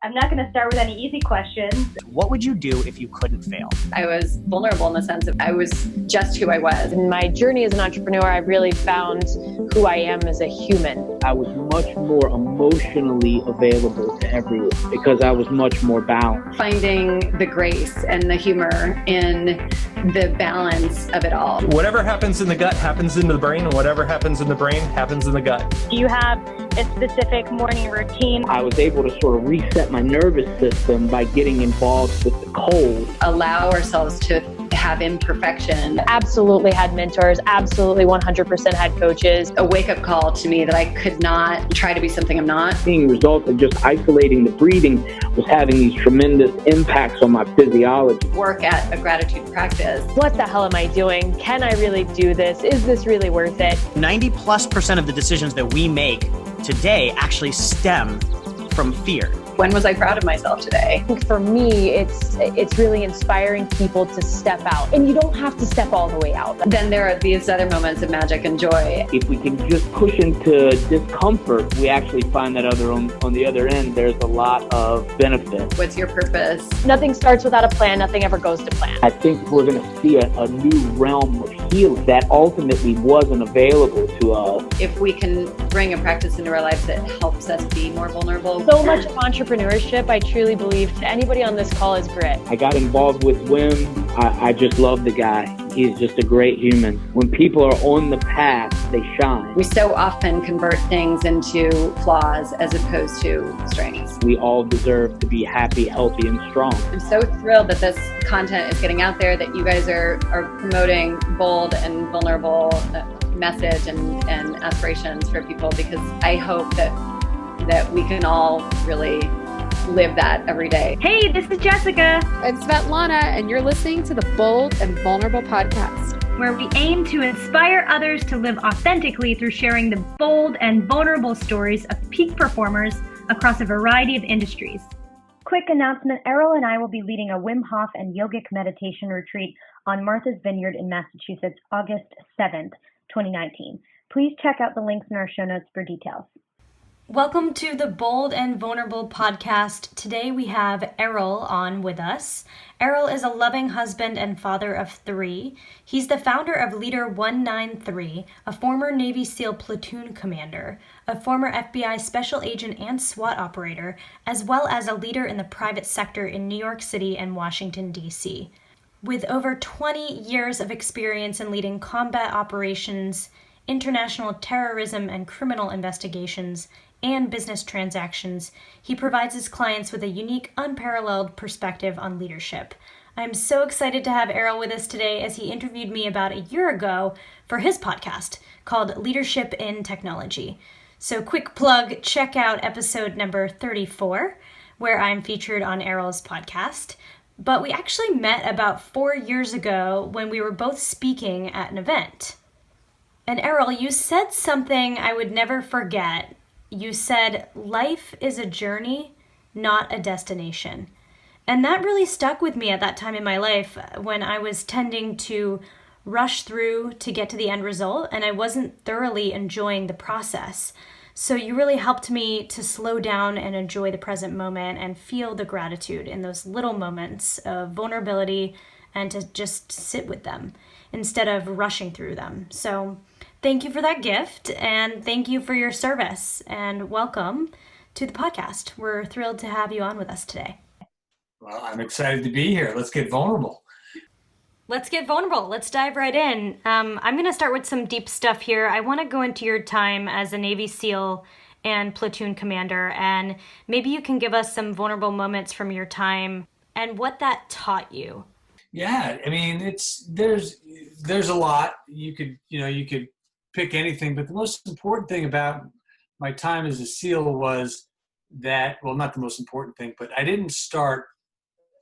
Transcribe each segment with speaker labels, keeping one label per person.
Speaker 1: I'm not going to start with any easy questions.
Speaker 2: What would you do if you couldn't fail?
Speaker 3: I was vulnerable in the sense that I was just who I was.
Speaker 4: In my journey as an entrepreneur, I really found who I am as a human.
Speaker 5: I was much more emotionally available to everyone because I was much more balanced.
Speaker 3: Finding the grace and the humor in the balance of it all.
Speaker 6: Whatever happens in the gut happens in the brain, and whatever happens in the brain happens in the gut.
Speaker 1: Do you have a specific morning routine?
Speaker 5: I was able to sort of reset my nervous system by getting involved with the cold.
Speaker 3: Allow ourselves to have imperfection.
Speaker 4: Absolutely had mentors, absolutely 100% had coaches.
Speaker 3: A wake-up call to me that I could not try to be something I'm not.
Speaker 5: Seeing results of just isolating the breathing was having these tremendous impacts on my physiology.
Speaker 3: Work at a gratitude practice.
Speaker 4: What the hell am I doing? Can I really do this? Is this really worth it?
Speaker 2: 90+% of the decisions that we make today actually stem from fear.
Speaker 3: When was I proud of myself today?
Speaker 4: I think for me, it's really inspiring people to step out. And you don't have to step all the way out.
Speaker 3: Then there are these other moments of magic and joy.
Speaker 5: If we can just push into discomfort, we actually find that on the other end, there's a lot of benefit.
Speaker 3: What's your purpose?
Speaker 4: Nothing starts without a plan. Nothing ever goes to plan.
Speaker 5: I think we're going to see a new realm of healing that ultimately wasn't available to us.
Speaker 3: If we can bring a practice into our lives that helps us be more vulnerable.
Speaker 4: So much of entrepreneurship, I truly believe, to anybody on this call is grit.
Speaker 5: I got involved with Wim. I just love the guy. He's just a great human. When people are on the path, they shine.
Speaker 3: We so often convert things into flaws as opposed to strengths.
Speaker 5: We all deserve to be happy, healthy, and strong.
Speaker 3: I'm so thrilled that this content is getting out there, that you guys are promoting bold and vulnerable message and aspirations for people, because I hope that we can all really live that every day.
Speaker 1: Hey, this is Jessica.
Speaker 7: I'm Svetlana, and you're listening to the Bold and Vulnerable podcast,
Speaker 1: Where we aim to inspire others to live authentically through sharing the bold and vulnerable stories of peak performers across a variety of industries. Quick announcement, Errol and I will be leading a Wim Hof and yogic meditation retreat on Martha's Vineyard in Massachusetts, August 7th, 2019. Please check out the links in our show notes for details. Welcome to the Bold and Vulnerable podcast. Today we have Errol on with us. Errol is a loving husband and father of 3. He's the founder of Leader 193, a former Navy SEAL Platoon Commander, a former FBI Special Agent and SWAT operator, as well as a leader in the private sector in New York City and Washington, D.C. With over 20 years of experience in leading combat operations, international terrorism and criminal investigations, and business transactions, he provides his clients with a unique, unparalleled perspective on leadership. I'm so excited to have Errol with us today, as he interviewed me about a year ago for his podcast called Leadership in Technology. So quick plug, check out episode number 34, where I'm featured on Errol's podcast. But we actually met about 4 years ago when we were both speaking at an event. And Errol, you said something I would never forget. You said, life is a journey, not a destination. And that really stuck with me at that time in my life, when I was tending to rush through to get to the end result, and I wasn't thoroughly enjoying the process. So you really helped me to slow down and enjoy the present moment and feel the gratitude in those little moments of vulnerability, and to just sit with them instead of rushing through them. So thank you for that gift, and thank you for your service, and welcome to the podcast. We're thrilled to have you on with us today.
Speaker 8: Well, I'm excited to be here. Let's get vulnerable.
Speaker 1: Let's get vulnerable. Let's dive right in. I'm going to start with some deep stuff here. I want to go into your time as a Navy SEAL and Platoon Commander, and maybe you can give us some vulnerable moments from your time and what that taught you.
Speaker 8: Yeah, I mean, there's a lot. You could pick anything, but the most important thing about my time as a SEAL was that, well, not the most important thing, but I didn't start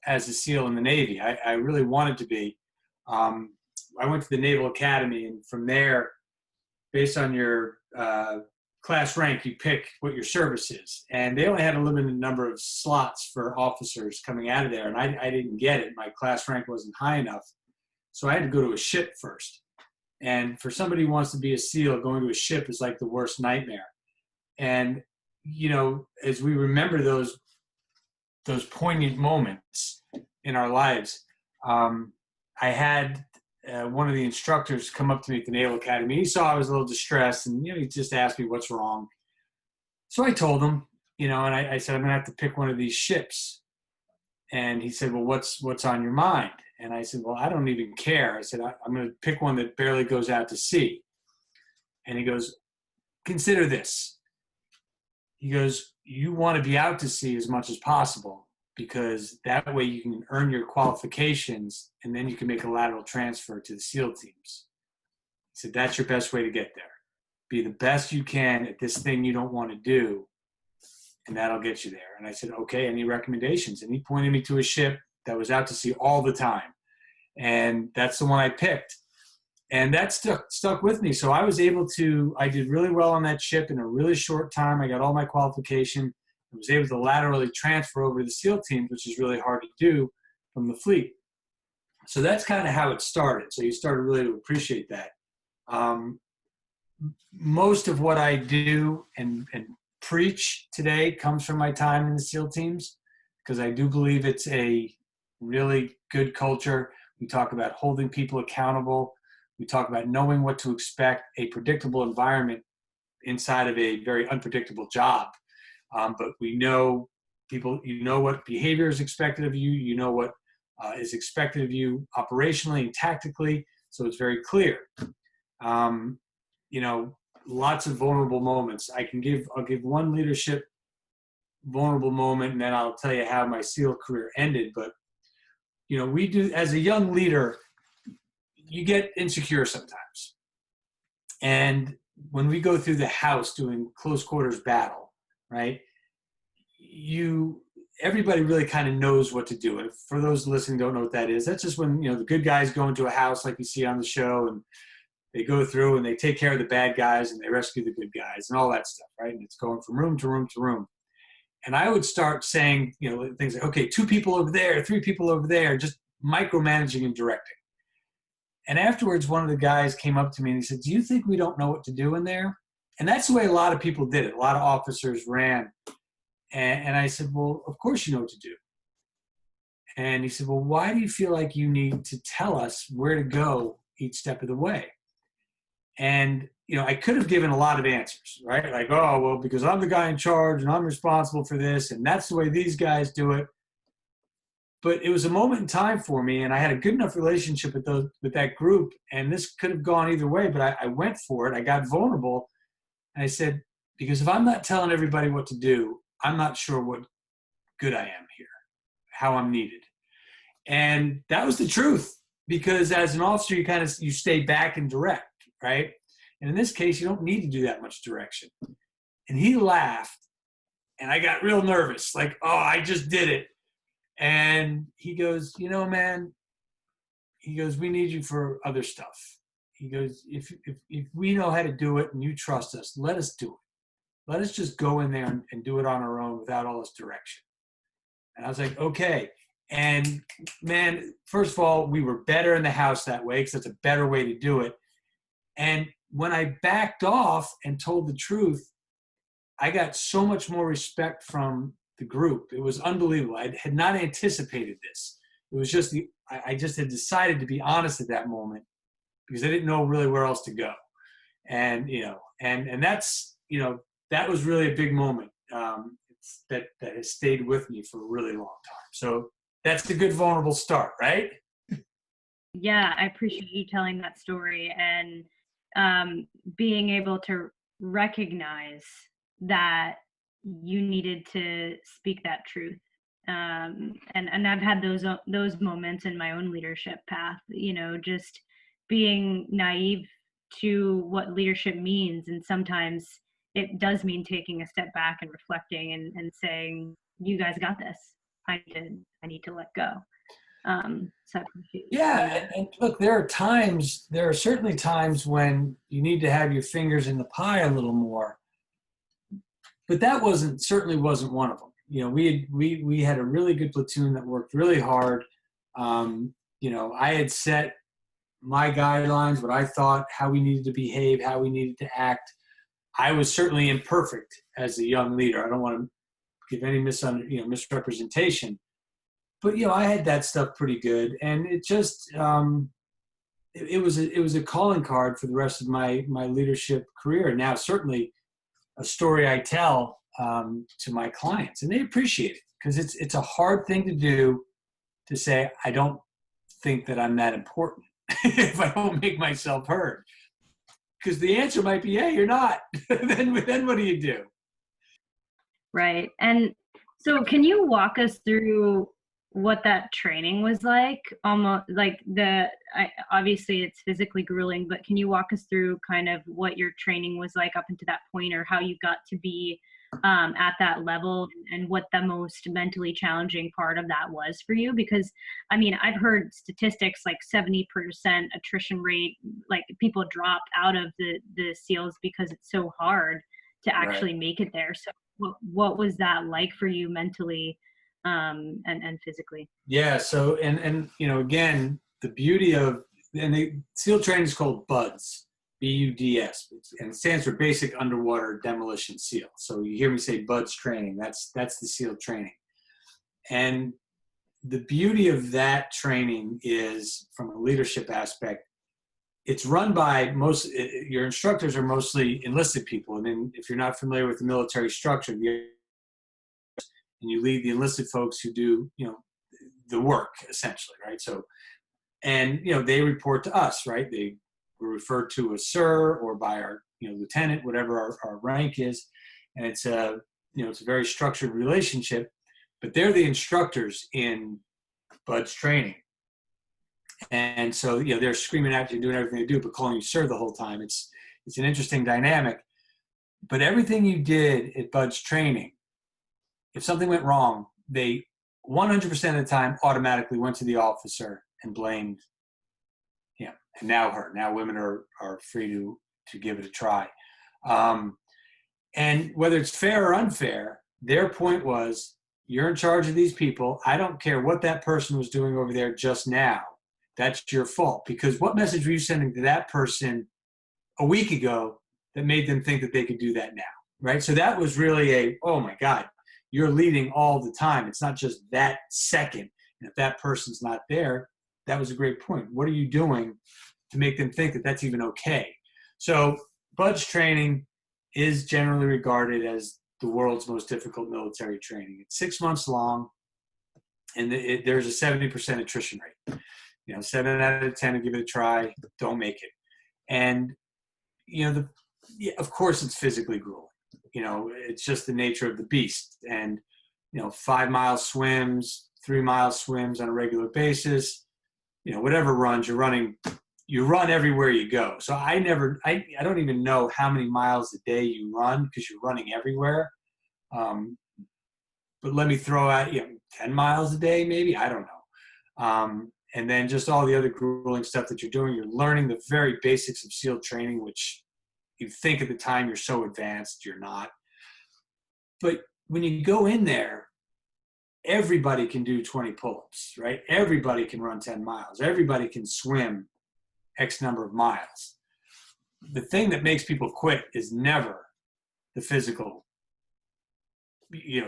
Speaker 8: as a SEAL in the Navy. I really wanted to be. I went to the Naval Academy, and from there, based on your class rank, you pick what your service is. And they only had a limited number of slots for officers coming out of there, and I didn't get it. My class rank wasn't high enough. So I had to go to a ship first. And for somebody who wants to be a SEAL, going to a ship is like the worst nightmare. And, as we remember those those poignant moments in our lives. I had one of the instructors come up to me at the Naval Academy. He saw I was a little distressed, and he just asked me what's wrong. So I told him, and I said, I'm gonna have to pick one of these ships. And he said, well, what's on your mind? And I said, well, I don't even care. I said, I'm gonna pick one that barely goes out to sea. And he goes, consider this. He goes, you want to be out to sea as much as possible, because that way you can earn your qualifications and then you can make a lateral transfer to the SEAL teams. He said, that's your best way to get there. Be the best you can at this thing you don't want to do, and that'll get you there. And I said, okay, any recommendations? And he pointed me to a ship that was out to sea all the time. And that's the one I picked. And that stuck with me. So I did really well on that ship in a really short time. I got all my qualification. I was able to laterally transfer over to the SEAL teams, which is really hard to do from the fleet. So that's kind of how it started. So you started really to appreciate that. Most of what I do and preach today comes from my time in the SEAL teams, because I do believe it's a really good culture. We talk about holding people accountable. We talk about knowing what to expect, a predictable environment inside of a very unpredictable job. But we know what behavior is expected of you. You know what is expected of you operationally and tactically. So it's very clear. Lots of vulnerable moments. I'll give one leadership vulnerable moment, and then I'll tell you how my SEAL career ended. But, we do, as a young leader, you get insecure sometimes. And when we go through the house doing close quarters battle, right, everybody really kind of knows what to do. And for those listening don't know what that is, that's just when, the good guys go into a house like you see on the show, and they go through and they take care of the bad guys and they rescue the good guys and all that stuff, right? And it's going from room to room to room. And I would start saying, things like, okay, 2 people over there, 3 people over there, just micromanaging and directing. And afterwards, one of the guys came up to me and he said, do you think we don't know what to do in there? And that's the way a lot of people did it. A lot of officers ran. And I said, well, of course you know what to do. And he said, well, why do you feel like you need to tell us where to go each step of the way? And, I could have given a lot of answers, right? Like, oh, well, because I'm the guy in charge and I'm responsible for this, and that's the way these guys do it. But it was a moment in time for me, and I had a good enough relationship with that group, and this could have gone either way, but I went for it. I got vulnerable, and I said, because if I'm not telling everybody what to do, I'm not sure what good I am here, how I'm needed. And that was the truth, because as an officer, you stay back and direct, right? And in this case, you don't need to do that much direction. And he laughed, and I got real nervous, like, oh, I just did it. And he goes, man, he goes, we need you for other stuff. He goes, if we know how to do it and you trust us, let us do it. Let us just go in there and do it on our own without all this direction. And I was like, okay. And man, first of all, we were better in the house that way, because that's a better way to do it. And when I backed off and told the truth, I got so much more respect from the group. It was unbelievable. I had not anticipated this. It was just I just had decided to be honest at that moment, because I didn't know really where else to go. And, and that's, that was really a big moment that has stayed with me for a really long time. So that's a good vulnerable start, right?
Speaker 1: Yeah, I appreciate you telling that story and being able to recognize that you needed to speak that truth. And I've had those moments in my own leadership path, just being naive to what leadership means. And sometimes it does mean taking a step back and reflecting and saying, you guys got this. I need to let go. So I appreciate you.
Speaker 8: Yeah. And look, there are certainly times when you need to have your fingers in the pie a little more, but that certainly wasn't one of them. We had a really good platoon that worked really hard. I had set my guidelines, what I thought, how we needed to behave, how we needed to act. I was certainly imperfect as a young leader. I don't want to give any misrepresentation. But I had that stuff pretty good, and it just it was a calling card for the rest of my leadership career. And now certainly a story I tell to my clients, and they appreciate it, because it's a hard thing to do, to say I don't think that I'm that important if I don't make myself heard. Because the answer might be, hey, you're not. then what do you do?
Speaker 1: Right. And so can you walk us through what that training was like? Almost like obviously it's physically grueling, but can you walk us through kind of what your training was like up until that point, or how you got to be at that level, and what the most mentally challenging part of that was for you? Because I mean, I've heard statistics like 70% attrition rate, like people drop out of the SEALs because it's so hard to actually make it there. So what was that like for you mentally and physically?
Speaker 8: Yeah. So, and again, the beauty of, and the SEAL training is called BUDS, BUDS, and it stands for Basic Underwater Demolition SEAL. So you hear me say BUDS training, that's the SEAL training. And the beauty of that training is, from a leadership aspect, it's run by your instructors are mostly enlisted people. And then if you're not familiar with the military structure, and you lead the enlisted folks who do, the work essentially, right? So, and, they report to us, right? They were referred to as sir, or by our, lieutenant, whatever our rank is. And it's it's a very structured relationship, but they're the instructors in BUDS training. And so, they're screaming at you, doing everything they do, but calling you sir the whole time. It's an interesting dynamic. But everything you did at BUDS training, if something went wrong, they 100% of the time automatically went to the officer and blamed him. And now her. Now women are free to give it a try. And whether it's fair or unfair, their point was, you're in charge of these people. I don't care what that person was doing over there just now. That's your fault. Because what message were you sending to that person a week ago that made them think that they could do that now, right? So that was really oh my God, you're leading all the time. It's not just that second. And if that person's not there, that was a great point. What are you doing to make them think that that's even okay? So BUDS training is generally regarded as the world's most difficult military training. It's 6 months long, and there's a 70% attrition rate. 7 out of 10 will give it a try, don't make it. And, of course it's physically grueling. It's just the nature of the beast. And, 5-mile swims, 3-mile swims on a regular basis, whatever runs you're running, you run everywhere you go. So I don't even know how many miles a day you run, because you're running everywhere. But let me throw out, 10 miles a day, maybe, I don't know. And then just all the other grueling stuff that you're doing. You're learning the very basics of SEAL training, which you think at the time you're so advanced, you're not. But when you go in there, everybody can do 20 pull-ups, right? Everybody can run 10 miles. Everybody can swim X number of miles. The thing that makes people quit is never the physical,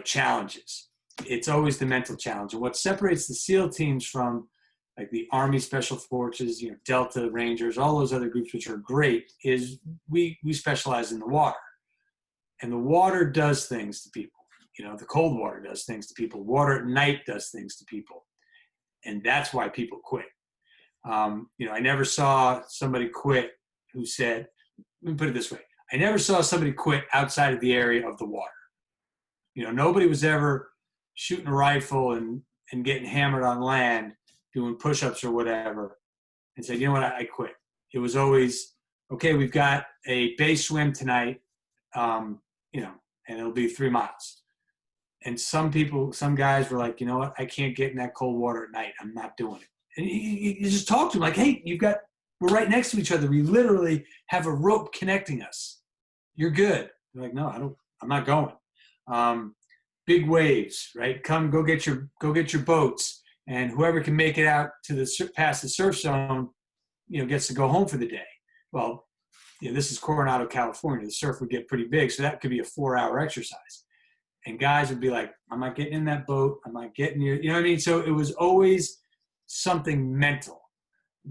Speaker 8: challenges. It's always the mental challenge. And what separates the SEAL teams from like the Army Special Forces, Delta Rangers, all those other groups, which are great, is we specialize in the water. And the water does things to people. The cold water does things to people. Water at night does things to people. And that's why people quit. I never saw somebody quit who said, let me put it this way, I never saw somebody quit outside of the area of the water. Nobody was ever shooting a rifle and getting hammered on land, doing push-ups or whatever, and said, I quit. It was always, okay, we've got a base swim tonight, and it'll be 3 miles. And some guys were like, I can't get in that cold water at night. I'm not doing it. And you just talk to them like, hey, we're right next to each other. We literally have a rope connecting us. You're good. They're like, no, I'm not going. Big waves, right? Go get your boats. And whoever can make it out to past the surf zone, gets to go home for the day. Well, this is Coronado, California. The surf would get pretty big, so that could be a 4-hour exercise. And guys would be like, I'm not getting in that boat. I'm not getting near, you know what I mean? So it was always something mental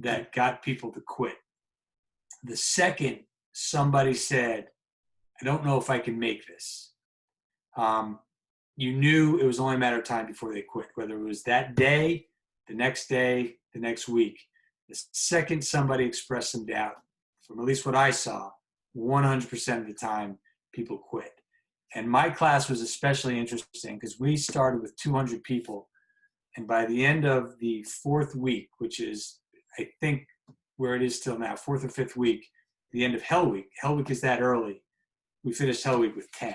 Speaker 8: that got people to quit. The second somebody said, I don't know if I can make this, you knew it was only a matter of time before they quit, whether it was that day, the next week. The second somebody expressed some doubt, from at least what I saw, 100% of the time, people quit. And my class was especially interesting because we started with 200 people. And by the end of the fourth week, which is, I think, where it is still now, fourth or fifth week, the end of Hell Week is that early, we finished Hell Week with 10.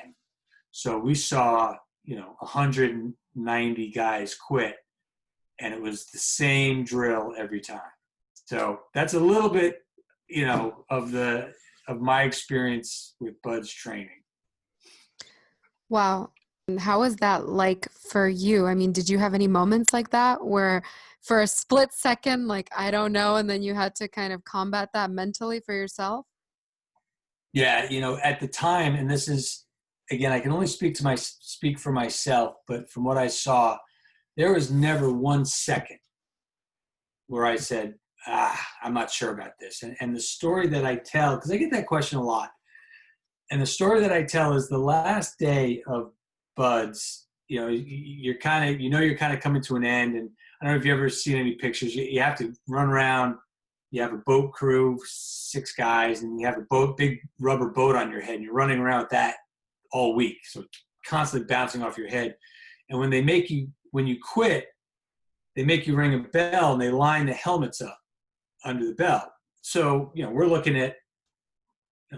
Speaker 8: So we saw, 190 guys quit, and it was the same drill every time. So that's a little bit, of my experience with BUD/S training.
Speaker 7: Wow. And how was that like for you? I mean, did you have any moments like that where for a split second, like, I don't know, and then you had to kind of combat that mentally for yourself?
Speaker 8: Yeah, at the time, and this is, again, I can only speak for myself, but from what I saw, there was never 1 second where I said, I'm not sure about this. And the story that I tell, because I get that question a lot, and the story that I tell is the last day of BUD/S, you're kind of coming to an end. And I don't know if you've ever seen any pictures. You have to run around. You have a boat crew, 6 guys, and you have a big rubber boat on your head, and you're running around with that all week. So constantly bouncing off your head. And when you quit, they make you ring a bell, and they line the helmets up under the belt. So, we're looking at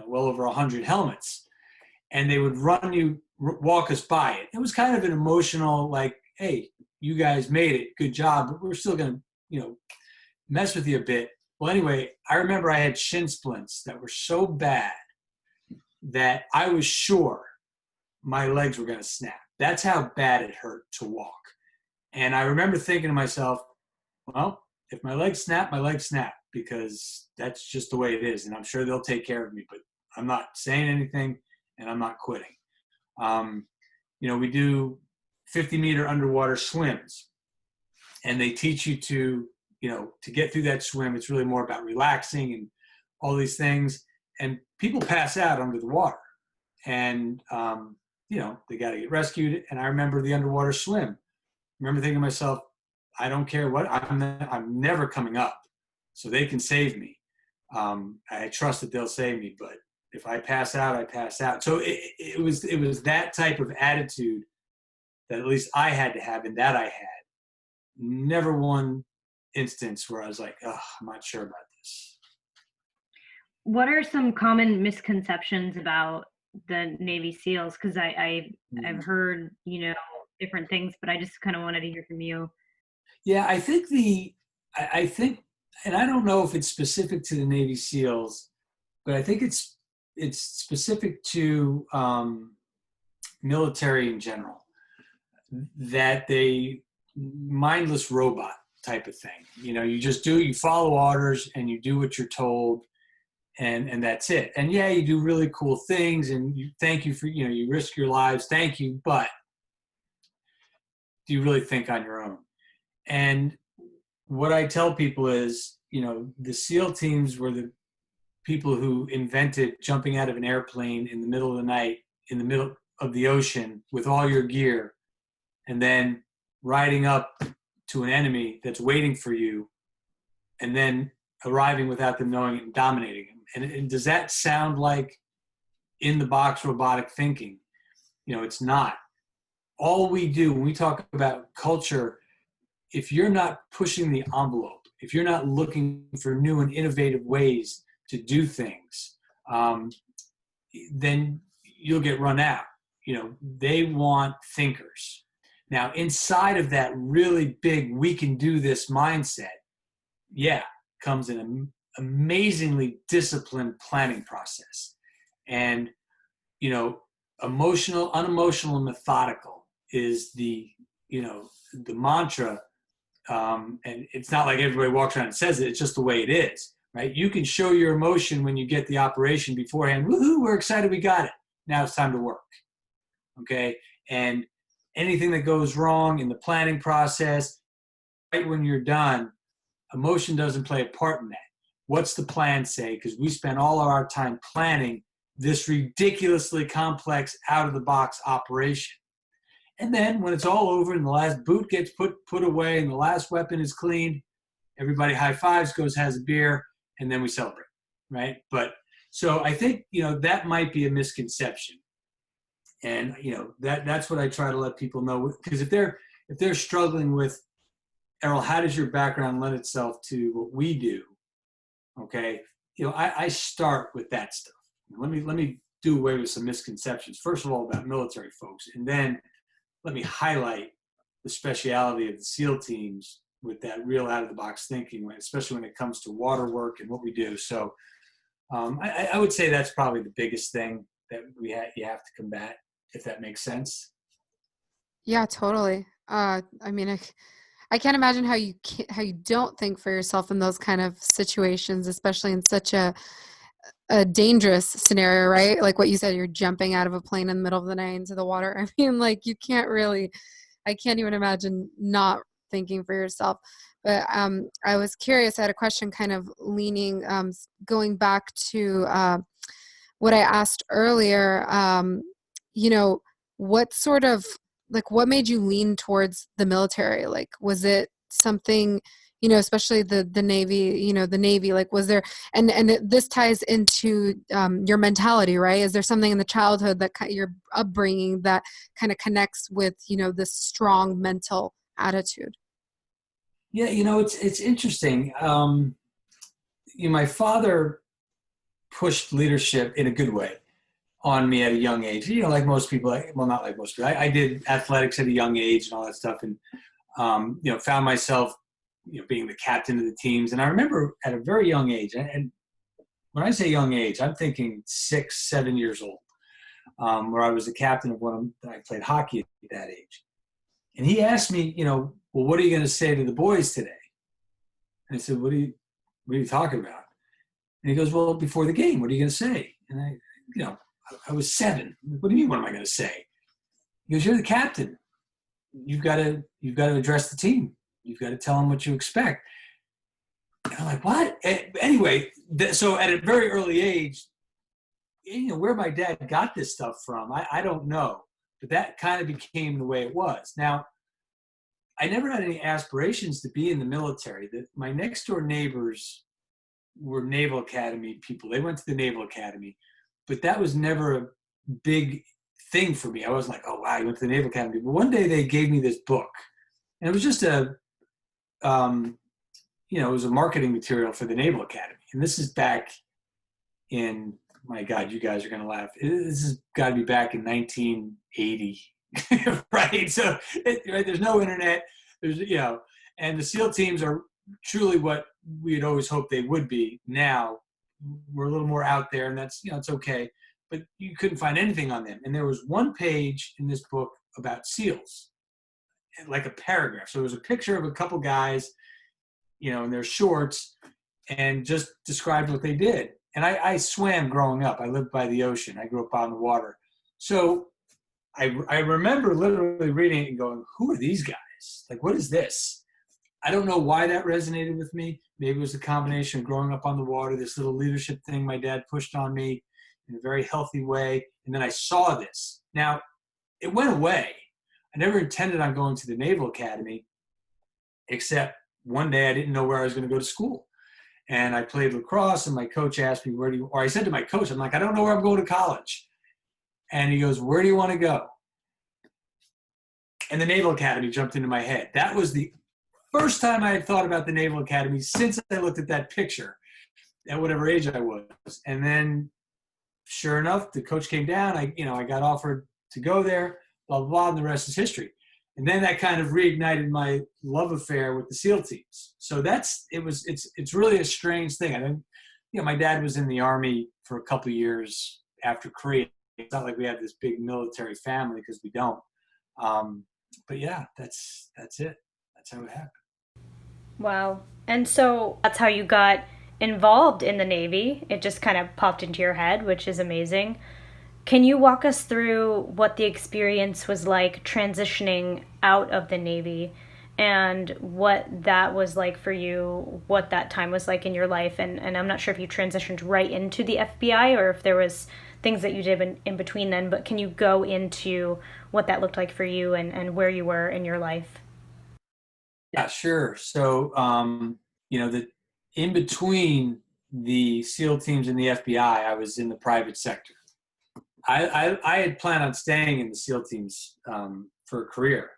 Speaker 8: well over 100 helmets, and they would walk us by it. It was kind of an emotional, like, hey, you guys made it, good job, but we're still going to, mess with you a bit. Well, anyway, I remember I had shin splints that were so bad that I was sure my legs were going to snap. That's how bad it hurt to walk. And I remember thinking to myself, well, if my legs snap, my legs snap, because that's just the way it is. And I'm sure they'll take care of me, but I'm not saying anything, and I'm not quitting. We do 50-meter underwater swims, and they teach you to get through that swim. It's really more about relaxing and all these things. And people pass out under the water, and, they got to get rescued. And I remember the underwater swim. I remember thinking to myself, I don't care what, I'm never coming up, so they can save me. I trust that they'll save me, but if I pass out, I pass out. So it was that type of attitude that at least I had to have, and that I had. Never one instance where I was like, I'm not sure about this.
Speaker 1: What are some common misconceptions about the Navy SEALs? Because I've heard, different things, but I just kind of wanted to hear from you.
Speaker 8: Yeah, I think, and I don't know if it's specific to the Navy SEALs, but I think it's specific to military in general, that they mindless robot type of thing. You follow orders, and you do what you're told, and that's it. And yeah, you do really cool things, and thank you for, you risk your lives, thank you, but do you really think on your own? And what I tell people is, the SEAL teams were the people who invented jumping out of an airplane in the middle of the night, in the middle of the ocean with all your gear, and then riding up to an enemy that's waiting for you, and then arriving without them knowing it and dominating them. And does that sound like in the box robotic thinking? It's not. All we do when we talk about culture, if you're not pushing the envelope, if you're not looking for new and innovative ways to do things, then you'll get run out. They want thinkers. Now, inside of that really big, we can do this mindset, comes an amazingly disciplined planning process. And, unemotional and methodical is the mantra. And it's not like everybody walks around and says it. It's just the way it is, right? You can show your emotion when you get the operation beforehand. Woohoo, we're excited, we got it. Now it's time to work, okay? And anything that goes wrong in the planning process, right when you're done, emotion doesn't play a part in that. What's the plan say? Because we spend all of our time planning this ridiculously complex out-of-the-box operation. And then when it's all over and the last boot gets put away and the last weapon is cleaned, everybody high fives, goes, has a beer, and then we celebrate, right? But so I think, that might be a misconception. And, that's what I try to let people know. Because if they're struggling with, Errol, how does your background lend itself to what we do? Okay. I start with that stuff. Let me do away with some misconceptions. First of all, about military folks, and then let me highlight the speciality of the SEAL teams with that real out-of-the-box thinking, especially when it comes to water work and what we do. So I would say that's probably the biggest thing that you have to combat, if that makes sense.
Speaker 7: Yeah, totally. I mean, I can't imagine how you don't think for yourself in those kind of situations, especially in such a dangerous scenario, right? Like what you said, you're jumping out of a plane in the middle of the night into the water. I mean, like I can't even imagine not thinking for yourself. But I was curious, I had a question kind of leaning, going back to what I asked earlier, what sort of, like, what made you lean towards the military? Like, was it something, especially the Navy, like, was there, and this ties into your mentality, right? Is there something in the childhood that your upbringing that kind of connects with, this strong mental attitude?
Speaker 8: Yeah, it's interesting. My father pushed leadership in a good way on me at a young age. Like most people, well, not like most people. I did athletics at a young age and all that stuff, and found myself, being the captain of the teams. And I remember at a very young age, and when I say young age, I'm thinking 6, 7 years old, where I was the captain of I played hockey at that age. And he asked me, well, what are you going to say to the boys today? And I said, what are you talking about? And he goes, well, before the game, what are you going to say? And I was 7. What do you mean, what am I going to say? He goes, you're the captain. You've got to address the team. You've got to tell them what you expect. And I'm like, what? Anyway, so at a very early age, where my dad got this stuff from, I don't know. But that kind of became the way it was. Now, I never had any aspirations to be in the military. My next door neighbors were Naval Academy people. They went to the Naval Academy. But that was never a big thing for me. I wasn't like, oh, wow, you went to the Naval Academy. But one day they gave me this book. And it was just it was a marketing material for the Naval Academy. And this is back in, my God, you guys are going to laugh. This has got to be back in 1980, right? So, right, there's no internet. There's, and the SEAL teams are truly what we had always hoped they would be. Now, we're a little more out there, and that's, it's okay. But you couldn't find anything on them. And there was one page in this book about SEALs, like a paragraph. So it was a picture of a couple guys, in their shorts, and just described what they did. And I swam growing up. I lived by the ocean. I grew up on the water. So I remember literally reading it and going, who are these guys? Like, what is this? I don't know why that resonated with me. Maybe it was a combination of growing up on the water, this little leadership thing my dad pushed on me in a very healthy way. And then I saw this. Now, it went away. I never intended on going to the Naval Academy, except one day I didn't know where I was going to go to school. And I played lacrosse, and my coach asked me, or I said to my coach, I'm like, I don't know where I'm going to college. And he goes, where do you want to go? And the Naval Academy jumped into my head. That was the first time I had thought about the Naval Academy since I looked at that picture at whatever age I was. And then, sure enough, the coach came down. I got offered to go there, blah, blah, blah, and the rest is history. And then that kind of reignited my love affair with the SEAL teams. So it's really a strange thing. I mean, my dad was in the Army for a couple of years after Korea. It's not like we have this big military family, because we don't. But yeah, that's it. That's how it happened.
Speaker 1: Wow. And so that's how you got involved in the Navy. It just kind of popped into your head, which is amazing. Can you walk us through what the experience was like transitioning out of the Navy and what that was like for you, what that time was like in your life? And I'm not sure if you transitioned right into the FBI or if there was things that you did in between then, but can you go into what that looked like for you and where you were in your life?
Speaker 8: Yeah, sure. So, in between the SEAL teams and the FBI, I was in the private sector. I had planned on staying in the SEAL teams for a career,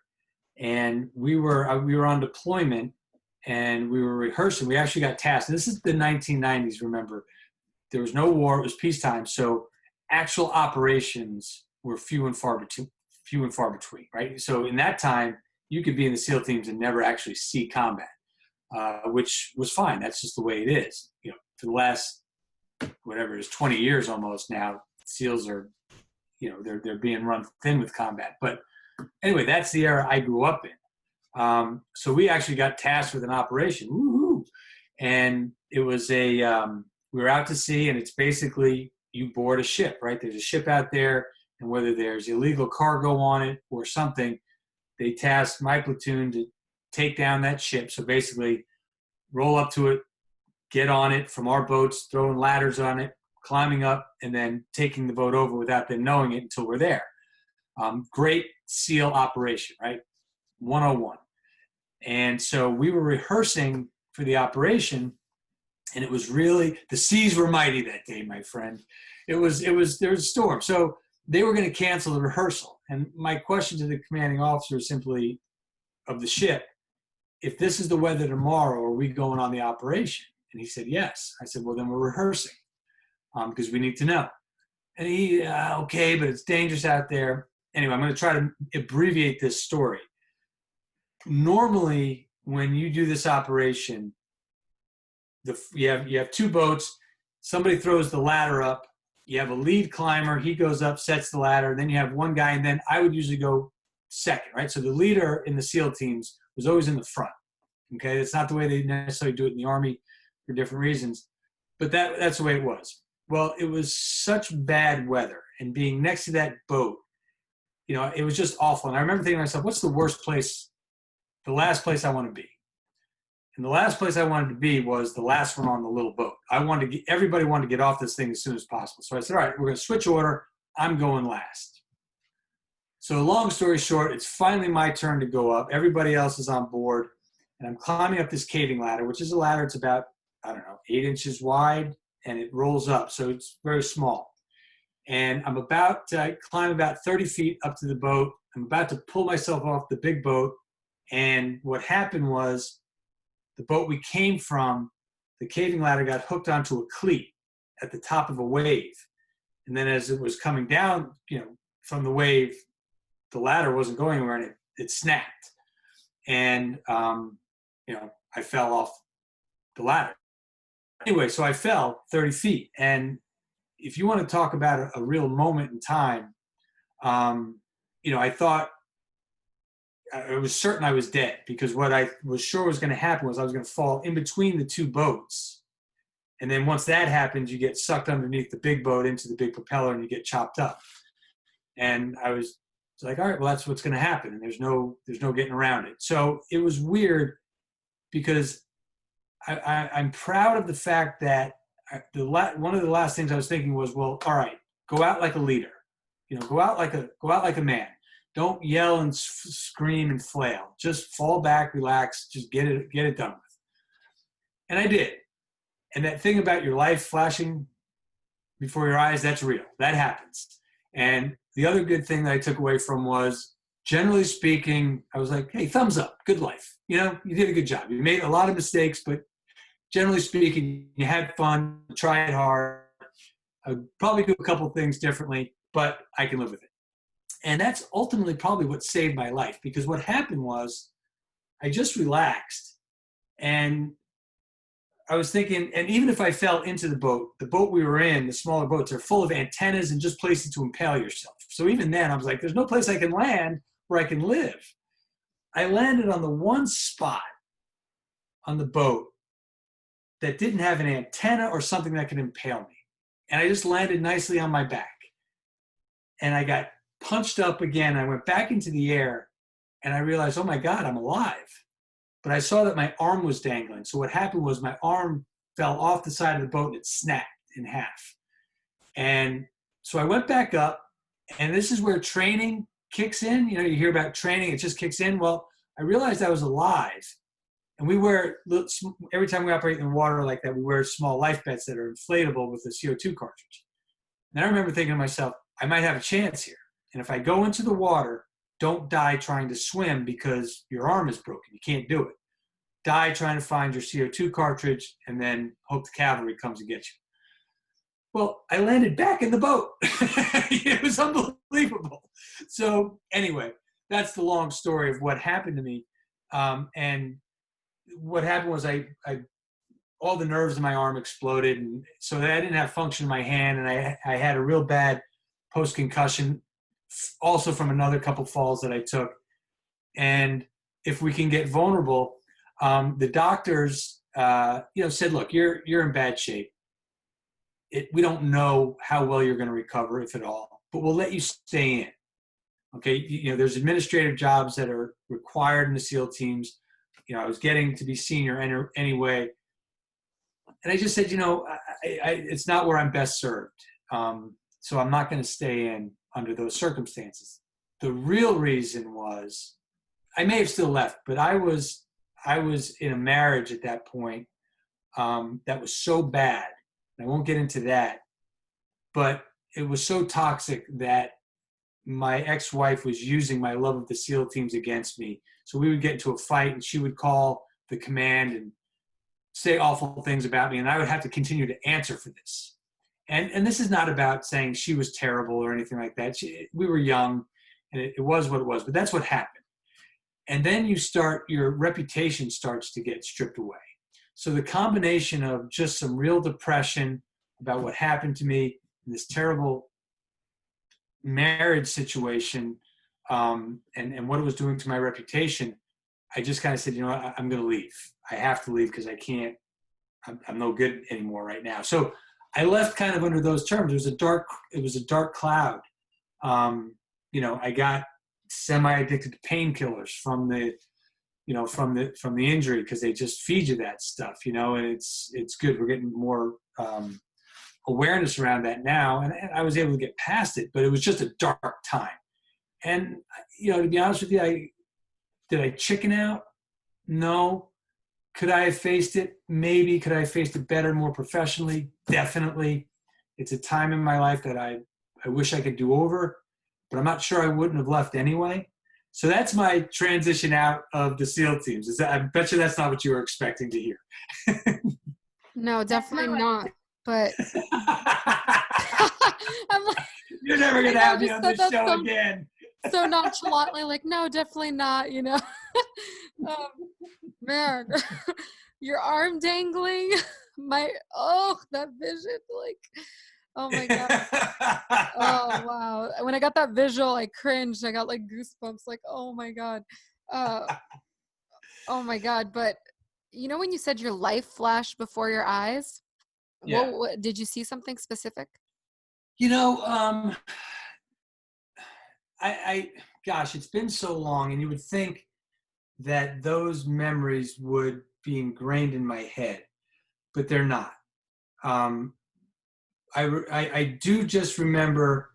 Speaker 8: and we were on deployment, and we were rehearsing. We actually got tasked. This is the 1990s. Remember, there was no war; it was peacetime. So, actual operations were few and far between. Right. So, in that time, you could be in the SEAL teams and never actually see combat, which was fine. That's just the way it is. For the last whatever it is, 20 years almost now, SEALs are, they're being run thin with combat. But anyway, that's the era I grew up in. So we actually got tasked with an operation. Woo-hoo. And it was we were out to sea, and it's basically you board a ship, right? There's a ship out there, and whether there's illegal cargo on it or something, they tasked my platoon to take down that ship. So basically roll up to it, get on it from our boats, throwing ladders on it, climbing up, and then taking the boat over without them knowing it until we're there. Great SEAL operation, right? 101. And so we were rehearsing for the operation, and it was really, the seas were mighty that day, my friend. There was a storm. So they were going to cancel the rehearsal. And my question to the commanding officer is simply, of the ship, if this is the weather tomorrow, are we going on the operation? And he said, yes. I said, well, then we're rehearsing because we need to know. And he, okay, but it's dangerous out there. Anyway, I'm going to try to abbreviate this story. Normally, when you do this operation, you have two boats. Somebody throws the ladder up. You have a lead climber. He goes up, sets the ladder. Then you have one guy, and then I would usually go second, right? So the leader in the SEAL teams was always in the front. Okay, that's not the way they necessarily do it in the Army for different reasons, but that's the way it was. Well, it was such bad weather, and being next to that boat, it was just awful. And I remember thinking to myself, what's the worst place, the last place I want to be? And the last place I wanted to be was the last one on the little boat. Everybody wanted to get off this thing as soon as possible. So I said, all right, we're going to switch order. I'm going last. So long story short, it's finally my turn to go up. Everybody else is on board. And I'm climbing up this caving ladder, which is a ladder. It's about, 8 inches wide, and it rolls up. So it's very small. And I'm about to climb about 30 feet up to the boat. I'm about to pull myself off the big boat. And what happened was, the boat we came from, the caving ladder got hooked onto a cleat at the top of a wave. And then as it was coming down, from the wave, the ladder wasn't going anywhere, and it snapped. And, I fell off the ladder. Anyway, so I fell 30 feet. And if you want to talk about a real moment in time, I thought, I was certain I was dead, because what I was sure was going to happen was I was going to fall in between the two boats. And then once that happens, you get sucked underneath the big boat into the big propeller and you get chopped up. And I was like, all right, well, that's what's going to happen. And there's no getting around it. So it was weird, because I'm proud of the fact that one of the last things I was thinking was, well, all right, go out like a leader, go out like a man. Don't yell and scream and flail. Just fall back, relax, just get it done with. And I did. And that thing about your life flashing before your eyes, that's real. That happens. And the other good thing that I took away from was, generally speaking, I was like, hey, thumbs up, good life. You did a good job. You made a lot of mistakes, but generally speaking, you had fun, tried hard. I would probably do a couple things differently, but I can live with it. And that's ultimately probably what saved my life, because what happened was I just relaxed, and I was thinking, and even if I fell into the boat we were in, the smaller boats are full of antennas and just places to impale yourself. So even then I was like, there's no place I can land where I can live. I landed on the one spot on the boat that didn't have an antenna or something that could impale me. And I just landed nicely on my back. and I got punched up again. I went back into the air, and I realized, oh my God, I'm alive. But I saw that my arm was dangling. So what happened was my arm fell off the side of the boat and it snapped in half. And so I went back up, and this is where training kicks in. You know, you hear about training, it just kicks in. Well, I realized I was alive. And we wear, every time we operate in water like that, we wear small life belts that are inflatable with a CO2 cartridge. And I remember thinking to myself, I might have a chance here. And if I go into the water, don't die trying to swim because your arm is broken. You can't do it. Die trying to find your CO2 cartridge and then hope the cavalry comes and gets you. Well, I landed back in the boat. It was unbelievable. So anyway, that's the long story of what happened to me. And what happened was I all the nerves in my arm exploded, and so I didn't have function in my hand, and I had a real bad post-concussion, also from another couple falls that I took. And if we can get vulnerable, the doctors, said, look, you're in bad shape. We don't know how well you're going to recover, if at all, but we'll let you stay in. Okay, there's administrative jobs that are required in the SEAL teams. I was getting to be senior anyway. And I just said, it's not where I'm best served. So I'm not going to stay in under those circumstances. The real reason was, I may have still left, but I was in a marriage at that point that was so bad. I won't get into that, but it was so toxic that my ex-wife was using my love of the SEAL teams against me. So we would get into a fight, and she would call the command and say awful things about me, and I would have to continue to answer for this. And this is not about saying she was terrible or anything like that. We were young, and it was what it was, but that's what happened. And then your reputation starts to get stripped away. So the combination of just some real depression about what happened to me in this terrible marriage situation, and what it was doing to my reputation, I just kind of said, I'm going to leave. I have to leave because I can't, I'm no good anymore right now. So I left kind of under those terms. It was a dark cloud. I got semi-addicted to painkillers from the injury, because they just feed you that stuff, and it's good. We're getting more awareness around that now, and I was able to get past it, but it was just a dark time. And to be honest with you, did I chicken out? No. Could I have faced it? Maybe. Could I have faced it better, more professionally? Definitely. It's a time in my life that I wish I could do over, but I'm not sure I wouldn't have left anyway. So that's my transition out of the SEAL teams. I bet you that's not what you were expecting to hear.
Speaker 7: No, definitely not. But I'm like,
Speaker 8: you're never going to have me on this show again.
Speaker 7: So nonchalantly, like, no, definitely not, man, your arm dangling, that vision, like, oh my God. Oh, wow. When I got that visual, I cringed. I got like goosebumps, like, oh my God. Oh my God. But when you said your life flashed before your eyes,
Speaker 8: yeah.
Speaker 7: What did you see something specific?
Speaker 8: Gosh, it's been so long, and you would think that those memories would be ingrained in my head, but they're not. I do just remember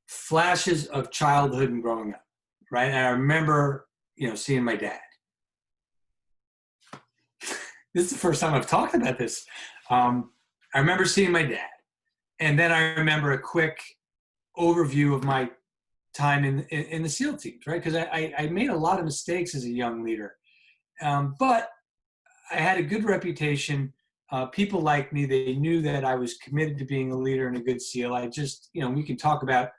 Speaker 8: flashes of childhood and growing up, right? And I remember, seeing my dad. This is the first time I've talked about this. I remember seeing my dad, and then I remember a quick overview of my time in the SEAL teams, right? Because I made a lot of mistakes as a young leader, but I had a good reputation. People liked me. They knew that I was committed to being a leader and a good SEAL. I just, we can talk about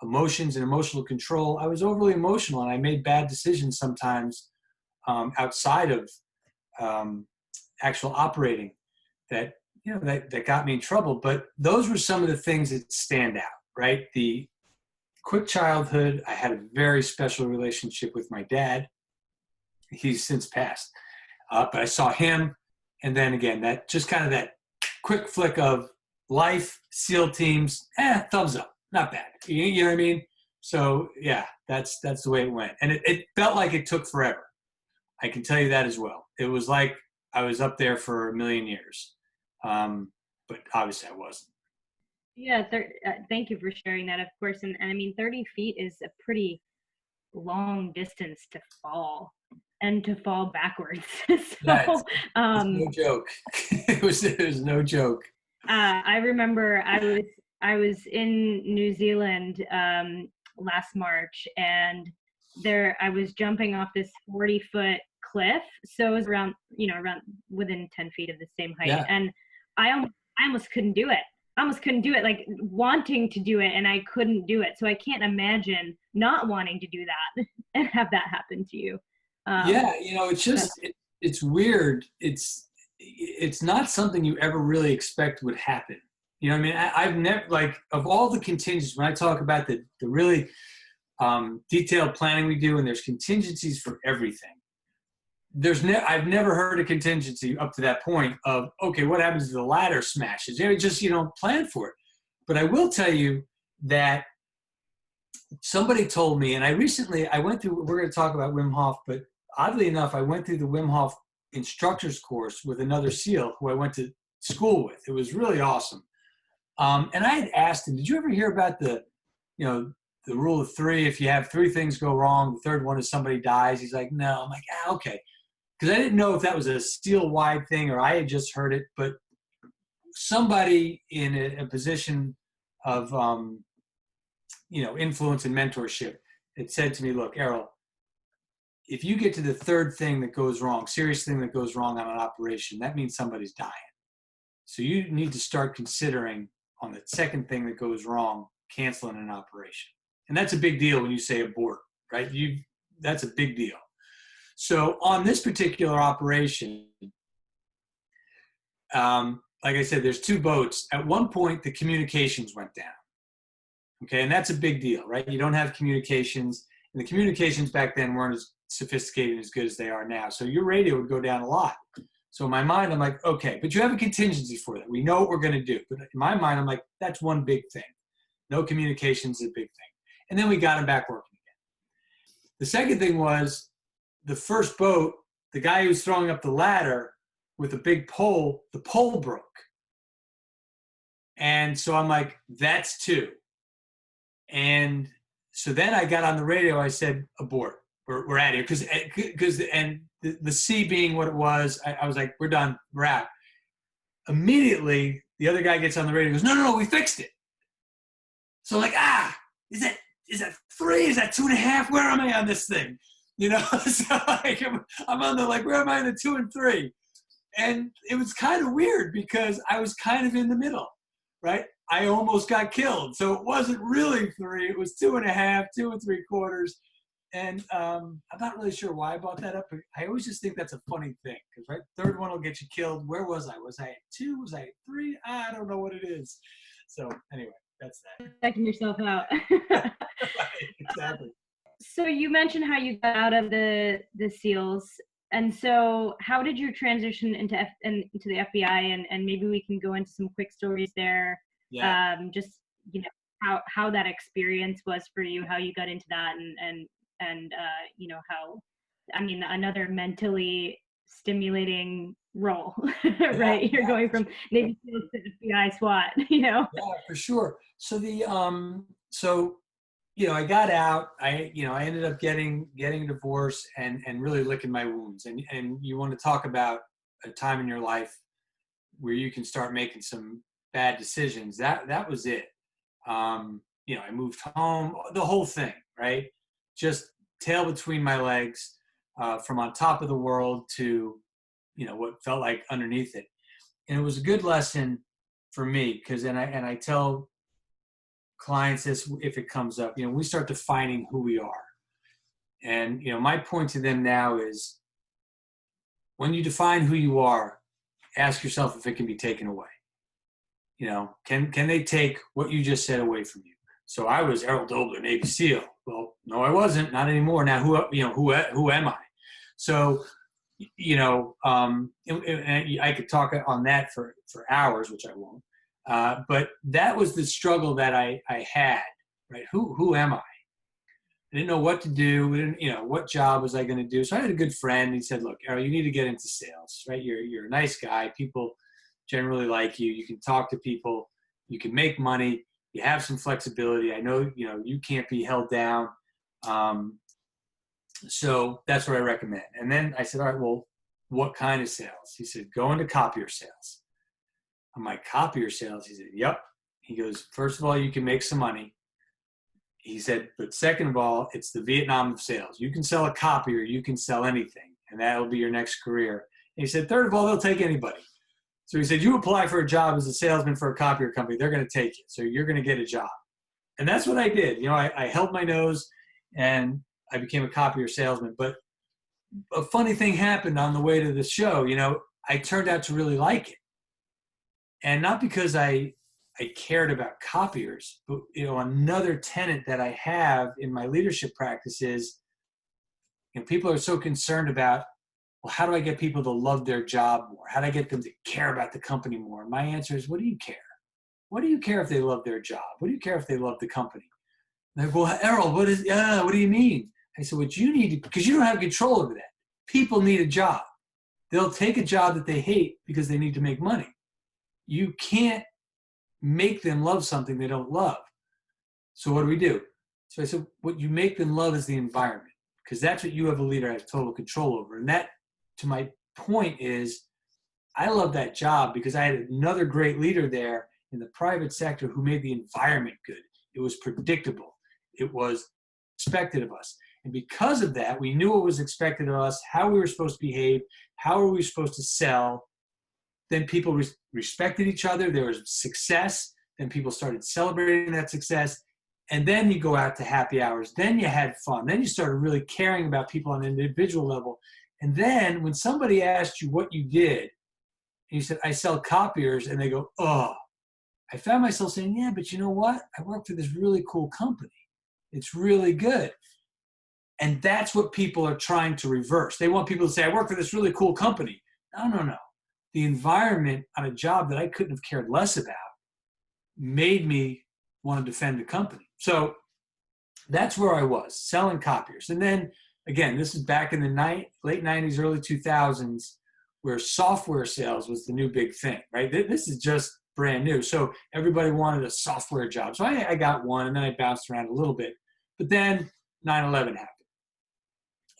Speaker 8: emotions and emotional control. I was overly emotional, and I made bad decisions sometimes outside of actual operating that got me in trouble. But those were some of the things that stand out, right? The quick childhood. I had a very special relationship with my dad. He's since passed, but I saw him. And then again, that just kind of that quick flick of life, SEAL teams, thumbs up. not bad. You know what I mean? So yeah, that's the way it went. And it felt like it took forever. I can tell you that as well. It was like I was up there for a million years. But obviously I wasn't.
Speaker 1: Yeah, thank you for sharing that, of course. And I mean, 30 feet is a pretty long distance to fall, and to fall backwards. So,
Speaker 8: it's no joke. it was no joke.
Speaker 1: I remember I was in New Zealand last March, and I was jumping off this 40-foot cliff. So it was around within 10 feet of the same height.
Speaker 8: Yeah.
Speaker 1: And I almost couldn't do it. Like wanting to do it, and I couldn't do it. So I can't imagine not wanting to do that and have that happen to you.
Speaker 8: Yeah, it's just, it's weird. It's not something you ever really expect would happen. You know what I mean? I've never, like, of all the contingencies, when I talk about the really detailed planning we do, and there's contingencies for everything. I've never heard a contingency up to that point of, okay, what happens if the ladder smashes? Just, plan for it. But I will tell you that somebody told me, and I went through, we're going to talk about Wim Hof, but oddly enough, I went through the Wim Hof Instructor's course with another SEAL who I went to school with. It was really awesome. And I had asked him, did you ever hear about the rule of three? If you have three things go wrong, the third one is somebody dies. He's like, no. I'm like, okay. Because I didn't know if that was a SEAL-wide thing or I had just heard it, but somebody in a position of, influence and mentorship had said to me, look, Errol, if you get to the third thing that goes wrong, serious thing that goes wrong on an operation, that means somebody's dying. So you need to start considering on the second thing that goes wrong, canceling an operation. And that's a big deal when you say abort, right? That's a big deal. So on this particular operation, like I said, there's two boats. At one point, the communications went down. Okay, and that's a big deal, right? You don't have communications, and the communications back then weren't as sophisticated and as good as they are now. So your radio would go down a lot. So in my mind, I'm like, okay, but you have a contingency for that. We know what we're going to do. But in my mind, I'm like, that's one big thing. No communications is a big thing. And then we got him back working again. The second thing was the first boat, the guy who was throwing up the ladder with a big pole, the pole broke. And so I'm like, that's two. And so then I got on the radio. I said, abort. We're out of here. Because the C being what it was, I was like, we're done. We're out. Immediately, the other guy gets on the radio and goes, no, we fixed it. So I'm like, is that three? Is that 2.5? Where am I on this thing? So like, I'm on the, like, where am I in the 2 and 3? And it was kind of weird because I was kind of in the middle, right? I almost got killed. So it wasn't really 3. It was 2.5, 2 3/4. And I'm not really sure why I brought that up. But I always just think that's a funny thing because, right, third one will get you killed. Where was I? Was I at 2? Was I at 3? I don't know what it is. So anyway, that's that.
Speaker 1: Checking yourself out.
Speaker 8: Right, exactly.
Speaker 1: So you mentioned how you got out of the SEALs. And so how did you transition into the FBI? And maybe we can go into some quick stories there.
Speaker 8: Yeah.
Speaker 1: Just, how that experience was for you, how you got into that, and how, another mentally stimulating role, right? You're going from Navy SEALs to FBI SWAT,
Speaker 8: Yeah, for sure. So I got out, I ended up getting a divorce and really licking my wounds. And you want to talk about a time in your life where you can start making some bad decisions. That was it. I moved home, the whole thing, right? Just tail between my legs, from on top of the world to, what felt like underneath it. And it was a good lesson for me because, and I tell clients this if it comes up, we start defining who we are. And, my point to them now is when you define who you are, ask yourself if it can be taken away. Can they take what you just said away from you? So I was Errol Doebler, Navy SEAL. Well, no, I wasn't. Not anymore. Now, who am I? So, and I could talk on that for hours, which I won't. But that was the struggle that I had, right? Who am I? I didn't know what to do. What job was I going to do? So I had a good friend. He said, look, Errol, you need to get into sales, right? You're a nice guy. People generally like you. You can talk to people. You can make money. You have some flexibility. I know, you can't be held down. So that's what I recommend. And then I said, all right, well, what kind of sales? He said, go into copier sales. I'm like, copier sales? He said, yep. He goes, first of all, you can make some money. He said, but second of all, it's the Vietnam of sales. You can sell a copier, you can sell anything, and that'll be your next career. And he said, third of all, they'll take anybody. So he said, you apply for a job as a salesman for a copier company, they're going to take you. So you're going to get a job. And that's what I did. I held my nose and I became a copier salesman. But a funny thing happened on the way to the show. I turned out to really like it. And not because I cared about copiers, but another tenet that I have in my leadership practice is, people are so concerned about, well, how do I get people to love their job more? How do I get them to care about the company more? My answer is, what do you care? What do you care if they love their job? What do you care if they love the company? And they're like, well, Errol, what do you mean? I said, what you need to, because you don't have control over that. People need a job. They'll take a job that they hate because they need to make money. You can't make them love something they don't love. So what do? So I said, what you make them love is the environment, because that's what you have a leader has total control over. And that, to my point, is I love that job because I had another great leader there in the private sector who made the environment good. It was predictable. It was expected of us. And because of that, we knew what was expected of us, how we were supposed to behave, how were we supposed to sell. Then people respected each other. There was success. Then people started celebrating that success. And then you go out to happy hours. Then you had fun. Then you started really caring about people on an individual level. And then when somebody asked you what you did, and you said, I sell copiers, and they go, oh, I found myself saying, yeah, but you know what? I work for this really cool company. It's really good. And that's what people are trying to reverse. They want people to say, I work for this really cool company. No. The environment on a job that I couldn't have cared less about made me want to defend the company. So that's where I was, selling copiers. And then, again, this is back in the late 90s, early 2000s, where software sales was the new big thing, right? This is just brand new. So everybody wanted a software job. So I got one, and then I bounced around a little bit. But then 9/11 happened.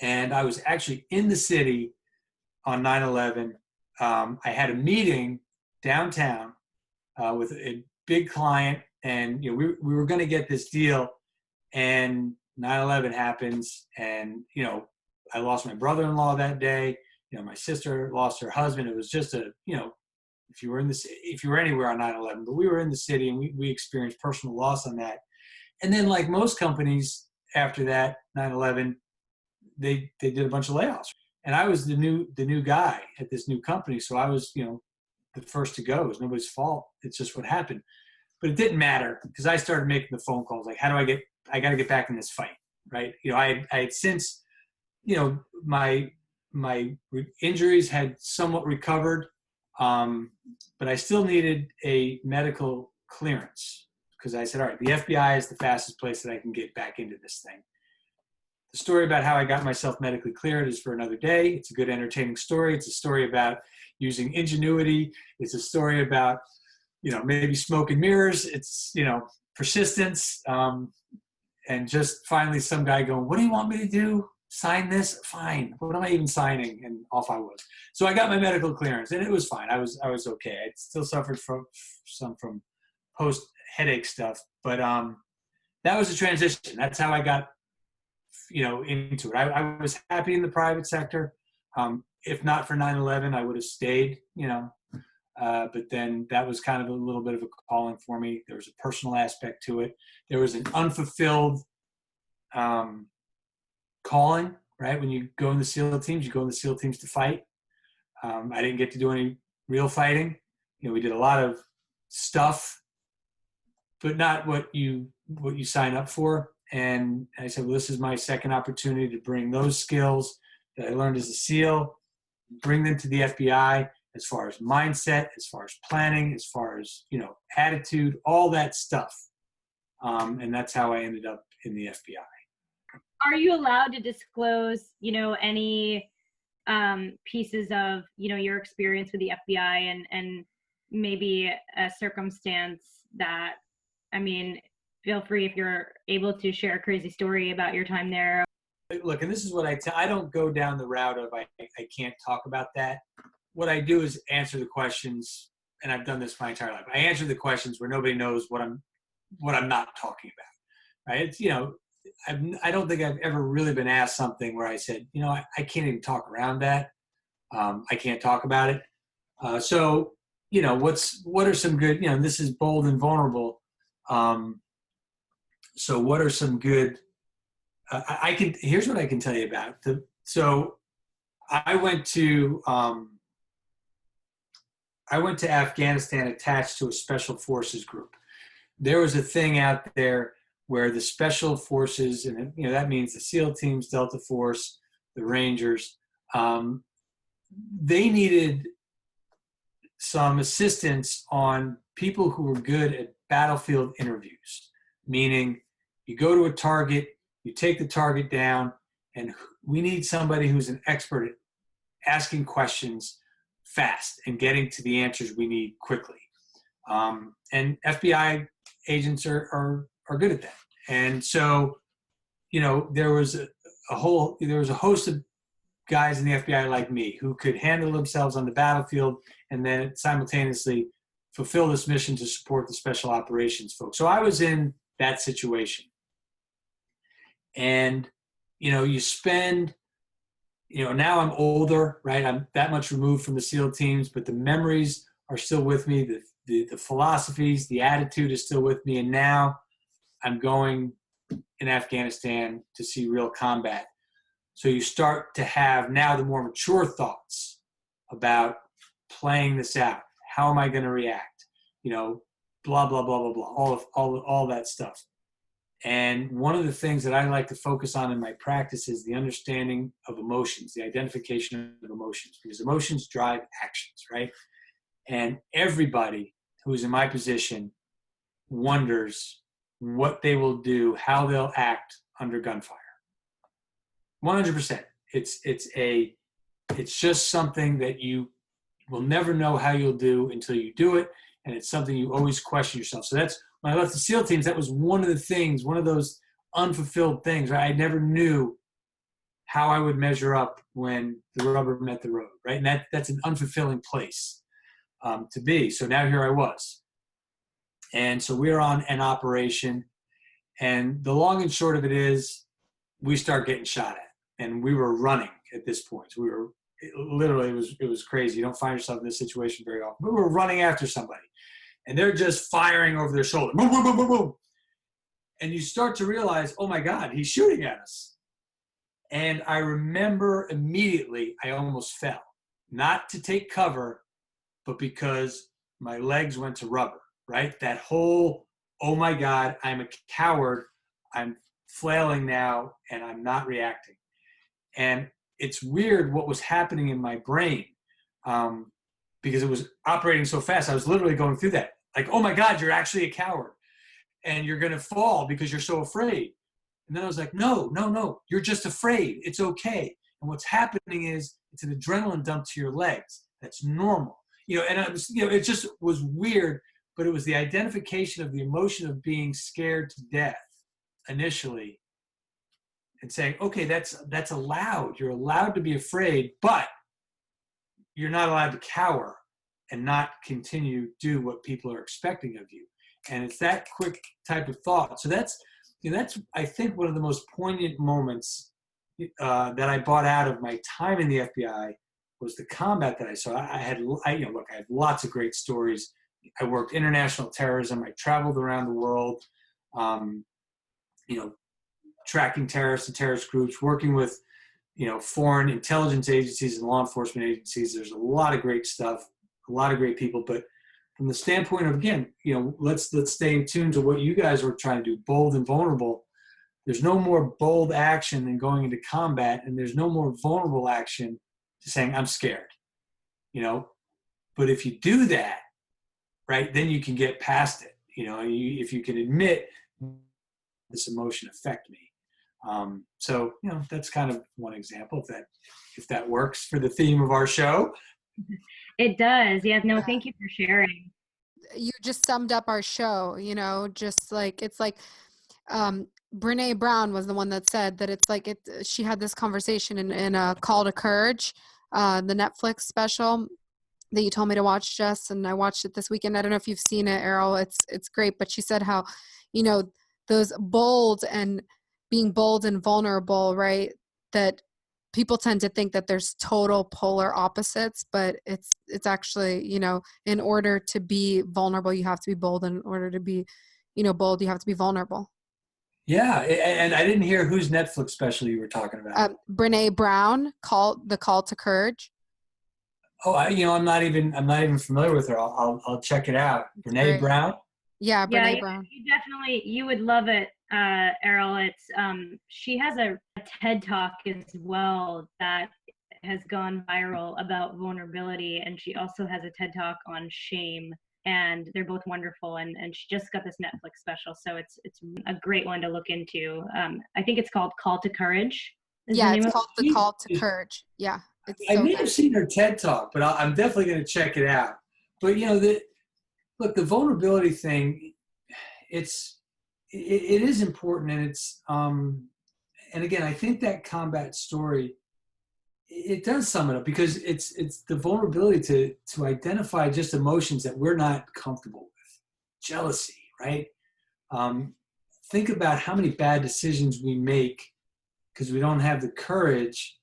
Speaker 8: And I was actually in the city on 9/11. I had a meeting downtown with a big client, and we were going to get this deal, and 9/11 happens, and I lost my brother-in-law that day. My sister lost her husband. It was just if you were anywhere on 9/11, but we were in the city, and we experienced personal loss on that. And then, like most companies after that 9/11, they did a bunch of layoffs. And I was the new guy at this new company. So I was, the first to go. It was nobody's fault. It's just what happened. But it didn't matter because I started making the phone calls. Like, I got to get back in this fight, right? I had since, my injuries had somewhat recovered, but I still needed a medical clearance because I said, all right, the FBI is the fastest place that I can get back into this thing. The story about how I got myself medically cleared is for another day. It's a good, entertaining story. It's a story about using ingenuity. It's a story about, maybe smoke and mirrors. It's, persistence. And just finally some guy going, what do you want me to do? Sign this? Fine. What am I even signing? And off I was. So I got my medical clearance, and it was fine. I was okay. I still suffered from post headache stuff, but that was a transition. That's how I got into it. I was happy in the private sector. If not for 9/11, I would have stayed, but then that was kind of a little bit of a calling for me. There was a personal aspect to it. There was an unfulfilled calling, right? When you go in the SEAL teams, you go in the SEAL teams to fight. I didn't get to do any real fighting. We did a lot of stuff, but not what you sign up for. And I said, well, this is my second opportunity to bring those skills that I learned as a SEAL, bring them to the FBI, as far as mindset, as far as planning, as far as, you know, attitude, all that stuff. And that's how I ended up in the FBI.
Speaker 1: Are you allowed to disclose, you know, any pieces of, you know, your experience with the FBI and maybe a circumstance that, I mean, feel free if you're able to share a crazy story about your time there.
Speaker 8: Look, and this is what I don't go down the route of I can't talk about that. What I do is answer the questions, and I've done this my entire life. I answer the questions where nobody knows what I'm not talking about, right? It's, you know, I don't think I've ever really been asked something where I said, you know, I can't even talk around that. I can't talk about it. So, you know, what are some good, you know, this is bold and vulnerable. So what are some good, here's what I can tell you about. So I went to Afghanistan attached to a special forces group. There was a thing out there where the special forces, and you know that means the SEAL teams, Delta Force, the Rangers, they needed some assistance on people who were good at battlefield interviews, meaning you go to a target, you take the target down, and we need somebody who's an expert at asking questions fast and getting to the answers we need quickly. And FBI agents are good at that. And so, you know, there was a host of guys in the FBI like me who could handle themselves on the battlefield and then simultaneously fulfill this mission to support the special operations folks. So I was in that situation. And, you know, you spend, you know, now I'm older, right? I'm that much removed from the SEAL teams, but the memories are still with me. The philosophies, the attitude is still with me. And now I'm going in Afghanistan to see real combat. So you start to have now the more mature thoughts about playing this out. How am I going to react? You know, blah, blah, blah, blah, blah, all that stuff. And one of the things that I like to focus on in my practice is the understanding of emotions, the identification of emotions, because emotions drive actions, right? And everybody who's in my position wonders what they will do, how they'll act under gunfire. 100%. It's just something that you will never know how you'll do until you do it, and it's something you always question yourself. So that's, when I left the SEAL teams, that was one of the things, one of those unfulfilled things, right? I never knew how I would measure up when the rubber met the road, right? And that's an unfulfilling place to be. So now here I was. And so we're on an operation, and the long and short of it is we start getting shot at, and we were running at this point. We were literally, it was crazy. You don't find yourself in this situation very often. We were running after somebody, and they're just firing over their shoulder. Boom, boom, boom, boom, boom. And you start to realize, oh my God, he's shooting at us. And I remember immediately I almost fell, not to take cover, but because my legs went to rubber, right? That whole, oh my God, I'm a coward. I'm flailing now and I'm not reacting. And it's weird what was happening in my brain because it was operating so fast. I was literally going through that. Like, oh my God, you're actually a coward and you're going to fall because you're so afraid. And then I was like, no, you're just afraid. It's okay. And what's happening is it's an adrenaline dump to your legs. That's normal. You know, and I was, you know, it just was weird, but it was the identification of the emotion of being scared to death initially and saying, okay, that's allowed. You're allowed to be afraid, but you're not allowed to cower and not continue to do what people are expecting of you. And it's that quick type of thought. So that's, you know, that's, I think, one of the most poignant moments that I brought out of my time in the FBI was the combat that I saw. I had lots of great stories. I worked international terrorism. I traveled around the world, you know, tracking terrorists and terrorist groups, working with, you know, foreign intelligence agencies and law enforcement agencies. There's a lot of great stuff, a lot of great people. But from the standpoint of, again, you know, let's stay in tune to what you guys were trying to do, bold and vulnerable. There's no more bold action than going into combat, and there's no more vulnerable action to saying, I'm scared. You know, But if you do that, right, then you can get past it. If you can admit this emotion affect me. So, that's kind of one example if that works for the theme of our show.
Speaker 1: It does. Yeah. No, thank you for sharing.
Speaker 7: You just summed up our show, just like, it's like, Brene Brown was the one that said that it's like she had this conversation in a Call to Courage, the Netflix special that you told me to watch, Jess, and I watched it this weekend. I don't know if you've seen it, Errol. It's great. But she said how, those bold and being bold and vulnerable, right? That people tend to think that there's total polar opposites, but it's actually, in order to be vulnerable, you have to be bold. In order to be, bold, you have to be vulnerable.
Speaker 8: Yeah. And I didn't hear whose Netflix special you were talking about.
Speaker 7: Brene Brown, The Call to Courage.
Speaker 8: Oh, I'm not even familiar with her. I'll check it out. Brene Brown.
Speaker 7: Yeah, Brene Brown.
Speaker 1: You would love it, Errol. It's she has a TED Talk as well that has gone viral about vulnerability, and she also has a TED Talk on shame, and they're both wonderful. And she just got this Netflix special, so it's a great one to look into. I think it's called Call to Courage.
Speaker 7: Yeah, it's called The Call to Courage. Yeah.
Speaker 8: I may have seen her TED Talk, but I'm definitely going to check it out. But the vulnerability thing, it is important, and it's and again, I think that combat story, it does sum it up, because it's the vulnerability to identify just emotions that we're not comfortable with. Jealousy, right? Think about how many bad decisions we make because we don't have the courage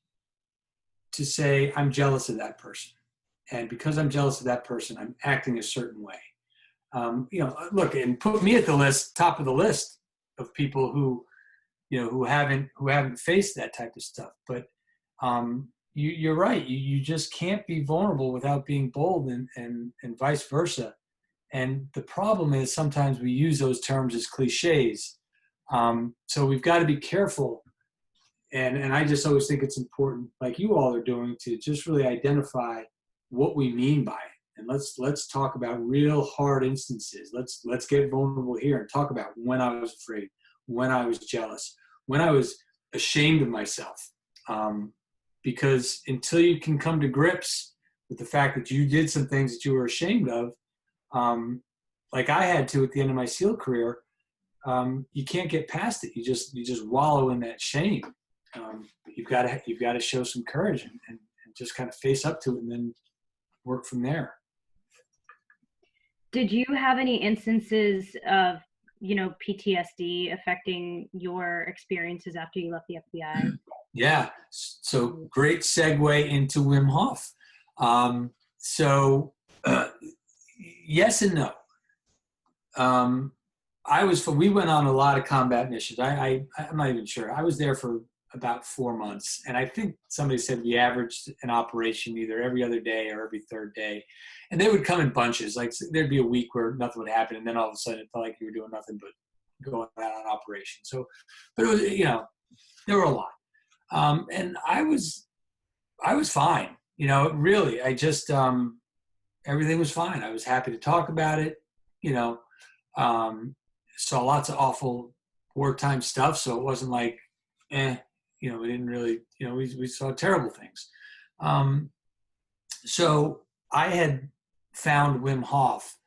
Speaker 8: to say, I'm jealous of that person. And because I'm jealous of that person, I'm acting a certain way. Look, and put me at the top of the list of people who haven't faced that type of stuff. But you're right. You just can't be vulnerable without being bold, and vice versa. And the problem is sometimes we use those terms as cliches. So we've got to be careful. And I just always think it's important, like you all are doing, to just really identify what we mean by it. And let's talk about real hard instances. Let's get vulnerable here and talk about when I was afraid, when I was jealous, when I was ashamed of myself. Because until you can come to grips with the fact that you did some things that you were ashamed of, like I had to at the end of my SEAL career, you can't get past it. You just wallow in that shame. You've got to show some courage and just kind of face up to it, and then work from there.
Speaker 1: Did you have any instances of, PTSD affecting your experiences after you left the FBI?
Speaker 8: Yeah. So great segue into Wim Hof. Yes and no. We went on a lot of combat missions. I'm not even sure. I was there for about 4 months. And I think somebody said we averaged an operation either every other day or every third day. And they would come in bunches. Like there'd be a week where nothing would happen. And then all of a sudden it felt like you were doing nothing but going out on operation. So, but it was, there were a lot. And I was fine. Really, I just, everything was fine. I was happy to talk about it. Saw lots of awful wartime stuff. So it wasn't like, we didn't really, we saw terrible things. So I had found Wim Hof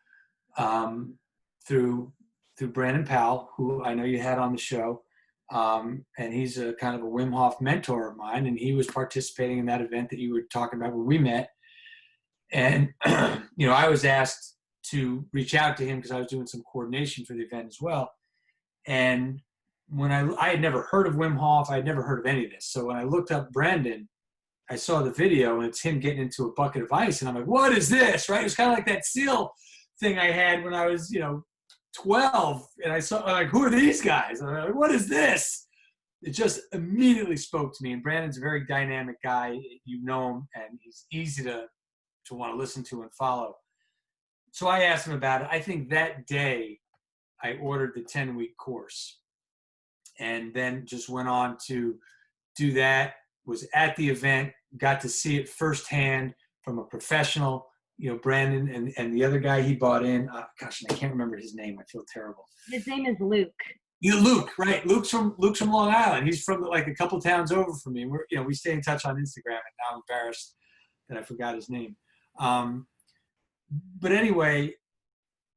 Speaker 8: through Brandon Powell, who I know you had on the show. And he's a kind of a Wim Hof mentor of mine. And he was participating in that event that you were talking about where we met. And, I was asked to reach out to him because I was doing some coordination for the event as well. And when I had never heard of Wim Hof, I had never heard of any of this. So when I looked up Brandon, I saw the video and it's him getting into a bucket of ice. And I'm like, what is this? Right? It was kind of like that SEAL thing I had when I was, 12. And I'm like, who are these guys? And I'm like, what is this? It just immediately spoke to me. And Brandon's a very dynamic guy. You know him, and he's easy to want to listen to and follow. So I asked him about it. I think that day I ordered the 10-week course and then just went on to do that, was at the event, got to see it firsthand from a professional Brandon and the other guy he bought in. Gosh, I can't remember his name. I feel terrible.
Speaker 1: His name is Luke.
Speaker 8: Luke, right? Luke's from Long Island. He's from like a couple towns over from me. We stay in touch on Instagram, and now I'm embarrassed that I forgot his name. But anyway,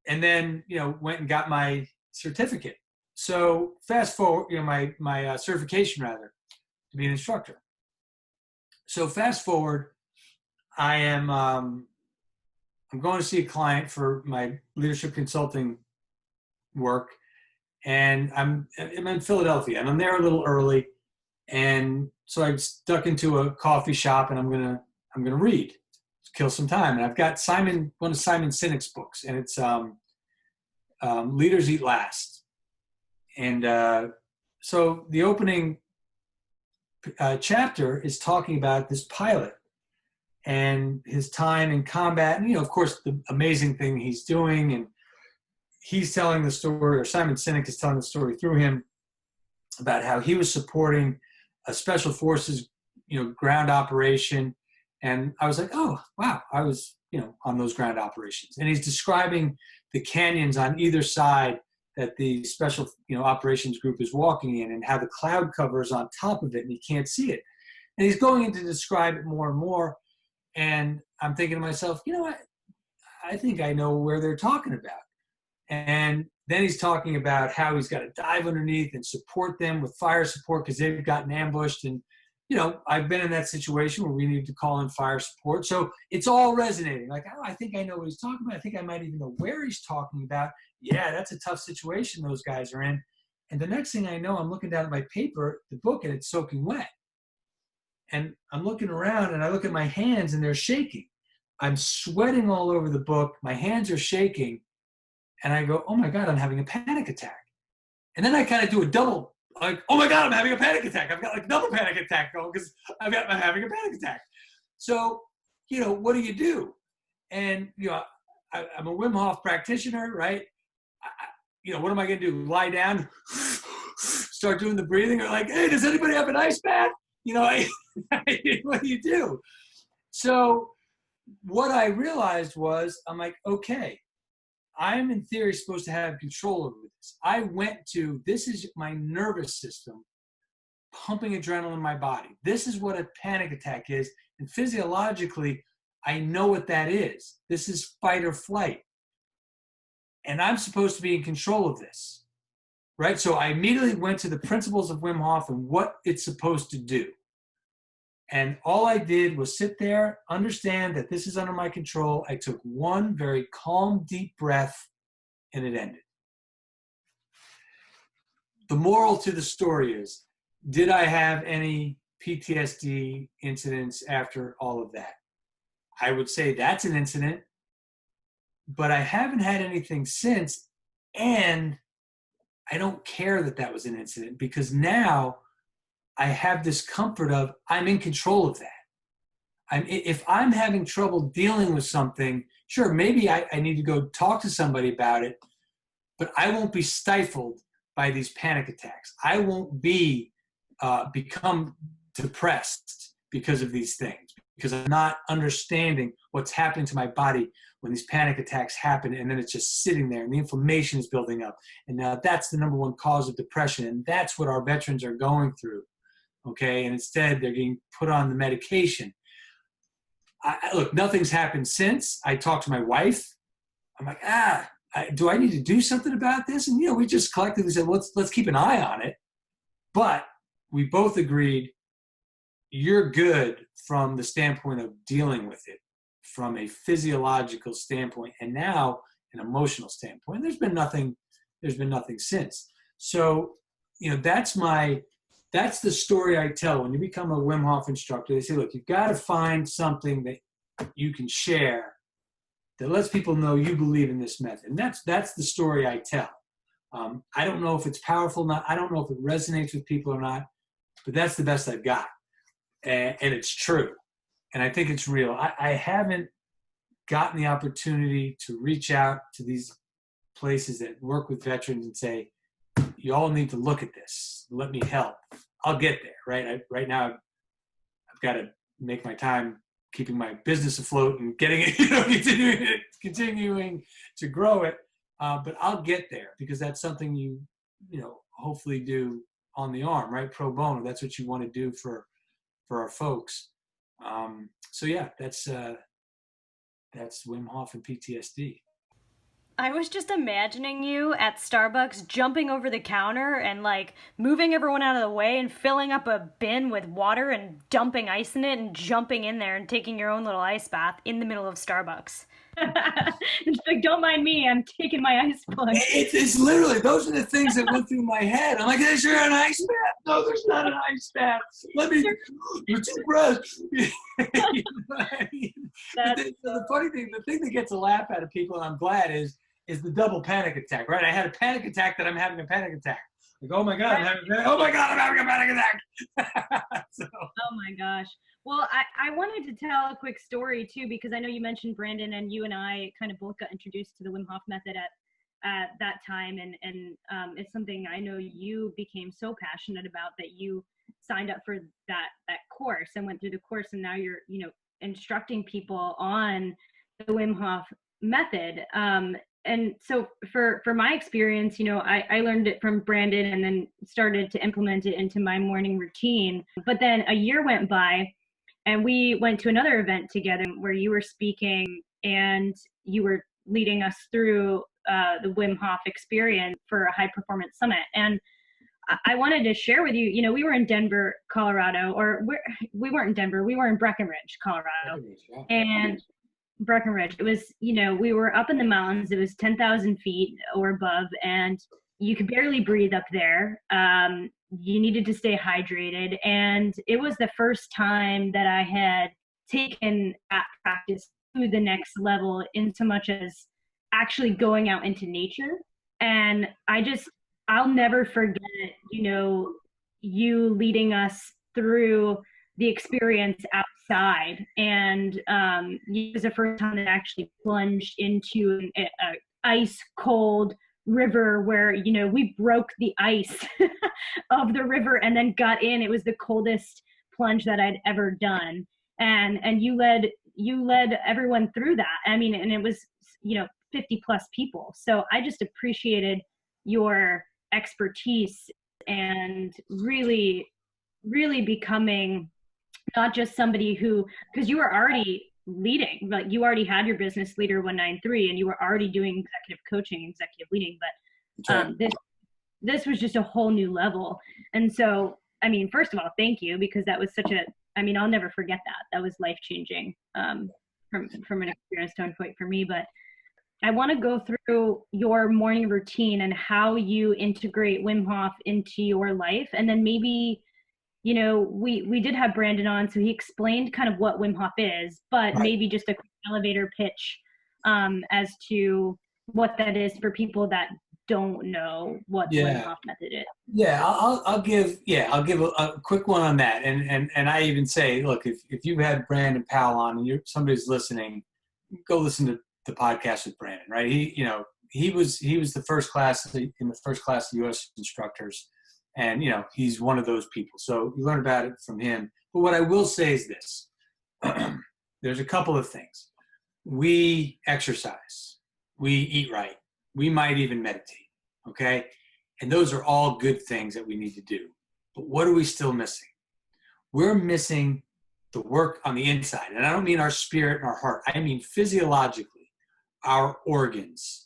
Speaker 8: and then went and got my certificate. So fast forward, my certification rather, to be an instructor. So fast forward, I am I'm going to see a client for my leadership consulting work, and I'm in Philadelphia, and I'm there a little early, and so I stuck into a coffee shop, and I'm gonna read, kill some time, and I've got one of Simon Sinek's books, and it's Leaders Eat Last, and so the opening chapter is talking about this pilot and his time in combat, and of course the amazing thing he's doing, and he's telling the story, or Simon Sinek is telling the story through him about how he was supporting a special forces ground operation, and I was like, oh wow, I was on those ground operations, and he's describing the canyons on either side that the special operations group is walking in, and how the cloud cover is on top of it and you can't see it, and he's going in to describe it more and more. And I'm thinking to myself, I think I know where they're talking about. And then he's talking about how he's got to dive underneath and support them with fire support because they've gotten ambushed. And, I've been in that situation where we need to call in fire support. So it's all resonating. Like, oh, I think I know what he's talking about. I think I might even know where he's talking about. Yeah, that's a tough situation those guys are in. And the next thing I know, I'm looking down at my paper, the book, and it's soaking wet. And I'm looking around and I look at my hands and they're shaking. I'm sweating all over the book. My hands are shaking. And I go, oh my God, I'm having a panic attack. And then I kind of do a double, like, oh my God, I'm having a panic attack. I've got like another panic attack going because I'm having a panic attack. So, what do you do? And, I'm a Wim Hof practitioner, right? What am I going to do? Lie down, start doing the breathing, or like, hey, does anybody have an ice bath? What do you do? So what I realized was, I'm like, okay, I'm in theory supposed to have control over this. I went to, this is my nervous system pumping adrenaline in my body. This is what a panic attack is. And physiologically, I know what that is. This is fight or flight. And I'm supposed to be in control of this, right? So I immediately went to the principles of Wim Hof and what it's supposed to do. And all I did was sit there, understand that this is under my control. I took one very calm, deep breath, and it ended. The moral to the story is, did I have any PTSD incidents after all of that? I would say that's an incident, but I haven't had anything since, and I don't care that that was an incident, because now I have this comfort of I'm in control of that. If I'm having trouble dealing with something, sure, maybe I need to go talk to somebody about it, but I won't be stifled by these panic attacks. I won't become depressed because of these things, because I'm not understanding what's happening to my body when these panic attacks happen, and then it's just sitting there and the inflammation is building up. And now that's the number one cause of depression, and that's what our veterans are going through. Okay, and instead they're getting put on the medication. Look, nothing's happened since. I talked to my wife. I'm like, do I need to do something about this? And we just collectively said, let's keep an eye on it. But we both agreed, you're good from the standpoint of dealing with it, from a physiological standpoint, and now an emotional standpoint. There's been nothing since. So, that's the story I tell when you become a Wim Hof instructor. They say, look, you've got to find something that you can share that lets people know you believe in this method. And that's the story I tell. I don't know if it's powerful or not. I don't know if it resonates with people or not, but that's the best I've got. And it's true. And I think it's real. I haven't gotten the opportunity to reach out to these places that work with veterans and say, you all need to look at this. Let me help. I'll get there, right? Right now, I've got to make my time keeping my business afloat and getting it, continuing to grow it. But I'll get there, because that's something you hopefully do on the arm, right? Pro bono. That's what you want to do for our folks. So yeah, that's Wim Hof and PTSD.
Speaker 1: I was just imagining you at Starbucks jumping over the counter and like moving everyone out of the way and filling up a bin with water and dumping ice in it and jumping in there and taking your own little ice bath in the middle of Starbucks. It's like, don't mind me, I'm taking my ice plunge.
Speaker 8: It's literally, those are the things that went through my head. I'm like, is there an ice bath? No, there's not an ice bath. Let me, you're too gross. You know what I mean? The funny thing, the thing that gets a laugh out of people, and I'm glad, is the double panic attack, right? I had a panic attack that I'm having a panic attack. Like, oh my God, I'm having a panic attack. So.
Speaker 1: Oh my gosh. Well, I wanted to tell a quick story too, because I know you mentioned Brandon, and you and I kind of both got introduced to the Wim Hof method at that time. And it's something I know you became so passionate about that you signed up for that course and went through the course. And now you're, instructing people on the Wim Hof method. And so for my experience, I learned it from Brandon and then started to implement it into my morning routine. But then a year went by and we went to another event together where you were speaking and you were leading us through the Wim Hof experience for a high performance summit. And I wanted to share with you, we were in Denver, Colorado, or we weren't in Denver, we were in Breckenridge, Colorado. And Breckenridge. It was, we were up in the mountains. It was 10,000 feet or above, and you could barely breathe up there. You needed to stay hydrated. And it was the first time that I had taken that practice to the next level, in so much as actually going out into nature. And I'll never forget, you leading us through the experience outside. And it was the first time that I actually plunged into an ice cold river where, we broke the ice of the river and then got in. It was the coldest plunge that I'd ever done. And you led everyone through that. I mean, and it was, 50 plus people. So I just appreciated your expertise and really, really becoming not just somebody because you were already leading, like you already had your business leader 193 and you were already doing executive coaching, executive leading, but this was just a whole new level. And so, first of all, thank you, because that was I'll never forget that. That was life-changing from an experience standpoint for me. But I want to go through your morning routine and how you integrate Wim Hof into your life. And then maybe, we did have Brandon on, so he explained kind of what Wim Hof is, but right. Maybe just a quick elevator pitch as to what that is for people that don't know what the Wim Hof method is.
Speaker 8: Yeah, I'll give a quick one on that. And I even say, look, if you've had Brandon Powell on and somebody's listening, go listen to the podcast with Brandon, right? He was the first class in the first class of U.S. instructors. And, he's one of those people. So you learn about it from him. But what I will say is this. There's a couple of things. We exercise. We eat right. We might even meditate. Okay? And those are all good things that we need to do. But what are we still missing? We're missing the work on the inside. And I don't mean our spirit and our heart. I mean physiologically, our organs,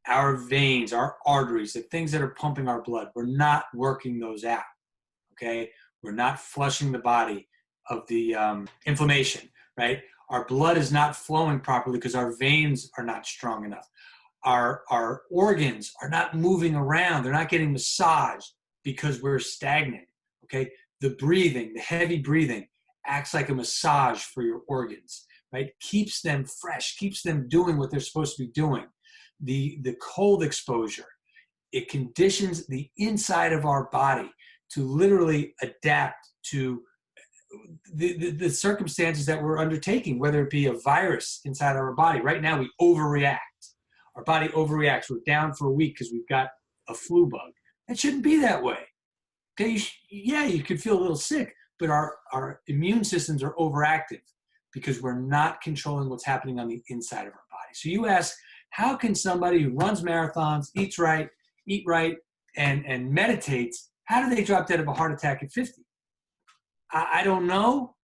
Speaker 8: our veins, our arteries, the things that are pumping our blood. We're not working those out, okay? We're not flushing the body of the inflammation, right? Our blood is not flowing properly because our veins are not strong enough. Our organs are not moving around. They're not getting massaged because we're stagnant, okay? The breathing, the heavy breathing acts like a massage for your organs, right? Keeps them fresh, keeps them doing what they're supposed to be doing. The cold exposure, it conditions the inside of our body to literally adapt to the circumstances that we're undertaking, whether it be a virus inside our body. Right now, we overreact. Our body overreacts. We're down for a week because we've got a flu bug. It shouldn't be that way. Okay, you could feel a little sick, but our immune systems are overactive. because we're not controlling what's happening on the inside of our body. So you ask, how can somebody who runs marathons, eat right, and meditates, how do they drop dead of a heart attack at 50? I don't know,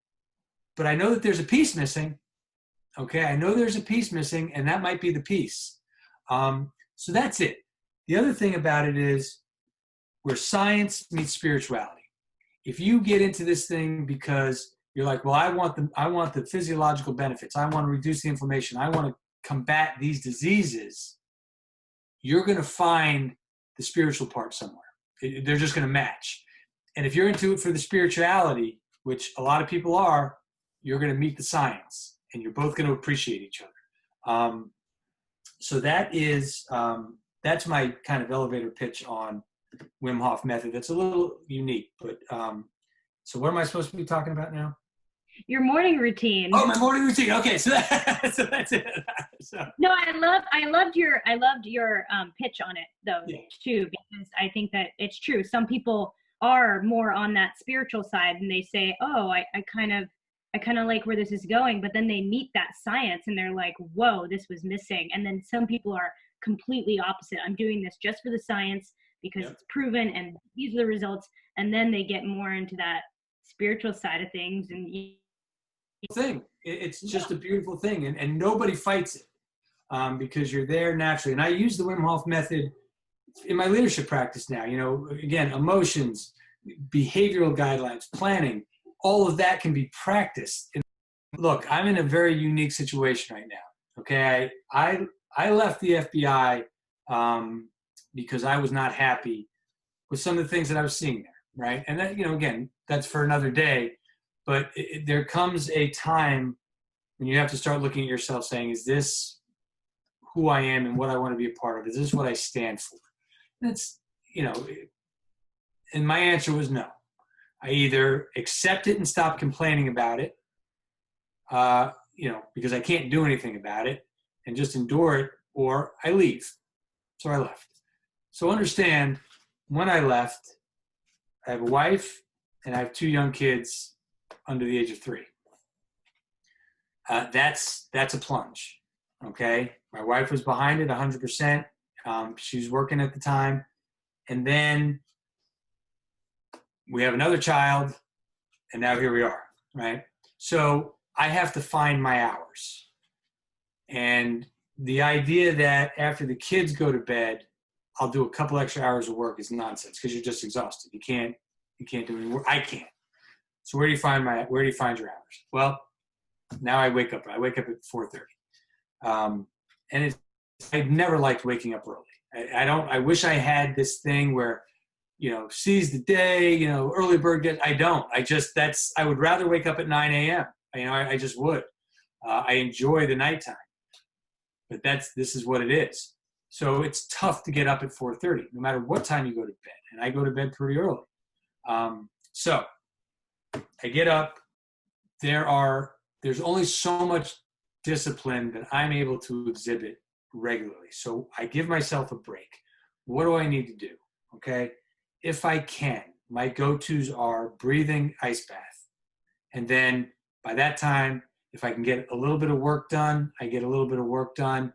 Speaker 8: but I know that there's a piece missing. Okay, I know there's a piece missing, and that might be the piece. So that's it. The other thing about it is where science meets spirituality. If you get into this thing because you're like, well, I want the physiological benefits, I want to reduce the inflammation, I want to combat these diseases, you're going to find the spiritual part somewhere. They're just going to match. And if you're into it for the spirituality, which a lot of people are, you're going to meet the science, and you're both going to appreciate each other. So that is, that's my kind of elevator pitch on Wim Hof method. That's a little unique, but so what am I supposed to be talking about now?
Speaker 1: Your morning routine.
Speaker 8: Oh, my morning routine. Okay, so that's it. So.
Speaker 1: No, I loved your pitch on it though, too, because I think that it's true. Some people are more on that spiritual side, and they say, oh, I kind of like where this is going, but then they meet that science and they're like, whoa, this was missing. And then some people are completely opposite. I'm doing this just for the science because it's proven and these are the results. And then they get more into that spiritual side of things. And
Speaker 8: it's just a beautiful thing, and nobody fights it because you're there naturally. And I use the Wim Hof method in my leadership practice now. You know, again, emotions, behavioral guidelines, planning, all of that can be practiced. And look, I'm in a very unique situation right now. Okay, I left the FBI because I was not happy with some of the things that I was seeing there. Right, and that, you know, again, that's for another day. But there comes a time when you have to start looking at yourself saying, is this who I am and what I want to be a part of? Is this what I stand for? And it's, you know, and my answer was no. I either accept it and stop complaining about it, you know, because I can't do anything about it, and just endure it, or I leave. So I left. So understand, when I left, I have a wife and I have 2 young kids under the age of 3. That's a plunge, okay? My wife was behind it 100%. She was working at the time. And then we have another child, and now here we are, right? So I have to find my hours. And the idea that after the kids go to bed, I'll do a couple extra hours of work is nonsense, because you're just exhausted. You can't do any work. I can't. So where do you find your hours? Well, now I wake up at 4:30. And I've never liked waking up early. I wish I had this thing where, you know, seize the day, you know, early bird get. I don't. I would rather wake up at 9 a.m. You know, I just would. I enjoy the nighttime, but this is what it is. So it's tough to get up at 4:30, no matter what time you go to bed. And I go to bed pretty early. So I get up. There's only so much discipline that I'm able to exhibit regularly. So I give myself a break. What do I need to do? Okay. If I can, my go-tos are breathing, ice bath. And then by that time, if I can get a little bit of work done, I get a little bit of work done.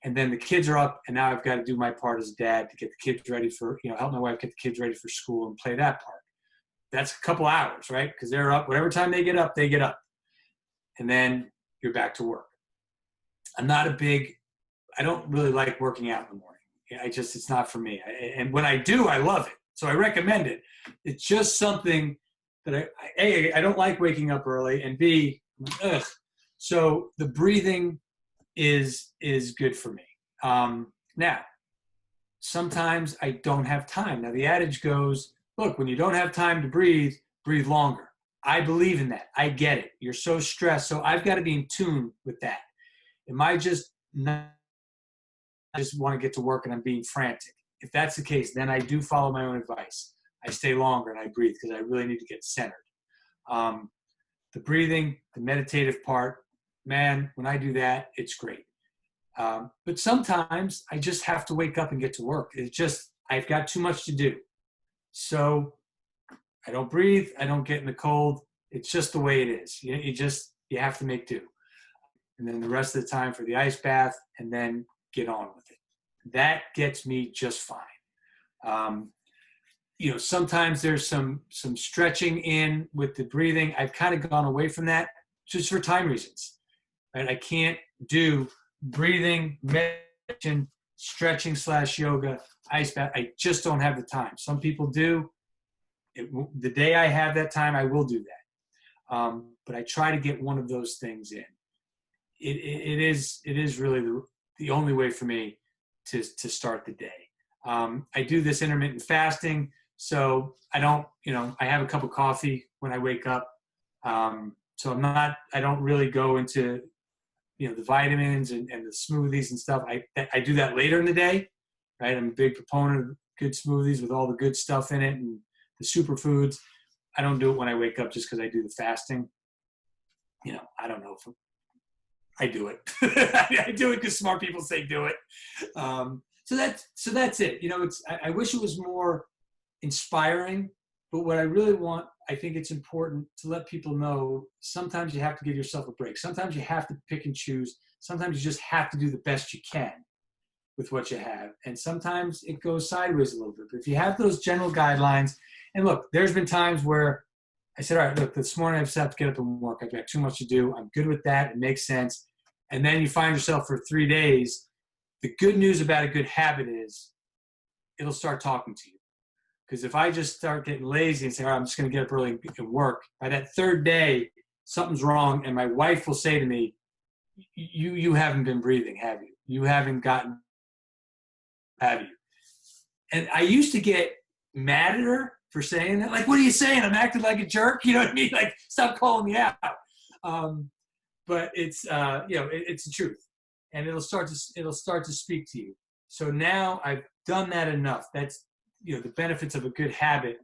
Speaker 8: And then the kids are up, and now I've got to do my part as a dad to get the kids ready for, you know, help my wife get the kids ready for school and play that part. That's a couple hours, right? Because they're up, whatever time they get up, they get up. And then you're back to work. I don't really like working out in the morning. It's not for me. And when I do, I love it. So I recommend it. It's just something that I don't like waking up early, and B, ugh. So the breathing is good for me. Now, sometimes I don't have time. Now the adage goes, look, when you don't have time to breathe longer. I believe in that. I get it. You're so stressed. So I've got to be in tune with that. Am I just want to get to work and I'm being frantic? If that's the case, then I do follow my own advice. I stay longer and I breathe because I really need to get centered. The breathing, the meditative part, man, when I do that, it's great. But sometimes I just have to wake up and get to work. I've got too much to do. So I don't breathe. I don't get in the cold. It's just the way it is. You just, You have to make do. And then the rest of the time for the ice bath, and then get on with it. That gets me just fine. You know, sometimes there's some stretching in with the breathing. I've kind of gone away from that just for time reasons. Right? I can't do breathing, meditation, stretching / yoga, ice bath. I just don't have the time. Some people do. The day I have that time, I will do that. But I try to get one of those things in. It is really the only way for me to start the day. I do this intermittent fasting, so I don't, you know, I have a cup of coffee when I wake up. So I don't really go into, you know, the vitamins and the smoothies and stuff. I do that later in the day, right? I'm a big proponent of good smoothies with all the good stuff in it and the superfoods. I don't do it when I wake up just because I do the fasting. You know, I don't know if I do it. I do it because smart people say do it. So that's it. You know, I wish it was more inspiring, but what I really want, I think it's important to let people know sometimes you have to give yourself a break. Sometimes you have to pick and choose. Sometimes you just have to do the best you can with what you have. And sometimes it goes sideways a little bit. But if you have those general guidelines, and look, there's been times where I said, all right, look, this morning I just have to get up and work. I've got too much to do. I'm good with that. It makes sense. And then you find yourself for 3 days. The good news about a good habit is it'll start talking to you. Because if I just start getting lazy and say, all right, I'm just going to get up early and work, by that 3rd day, something's wrong. And my wife will say to me, you haven't been breathing, have you? You haven't gotten, have you? And I used to get mad at her for saying that. Like, what are you saying? I'm acting like a jerk. You know what I mean? Like, stop calling me out. But it's, you know, it's the truth. And it'll start to speak to you. So now I've done that enough. That's, you know, the benefits of a good habit.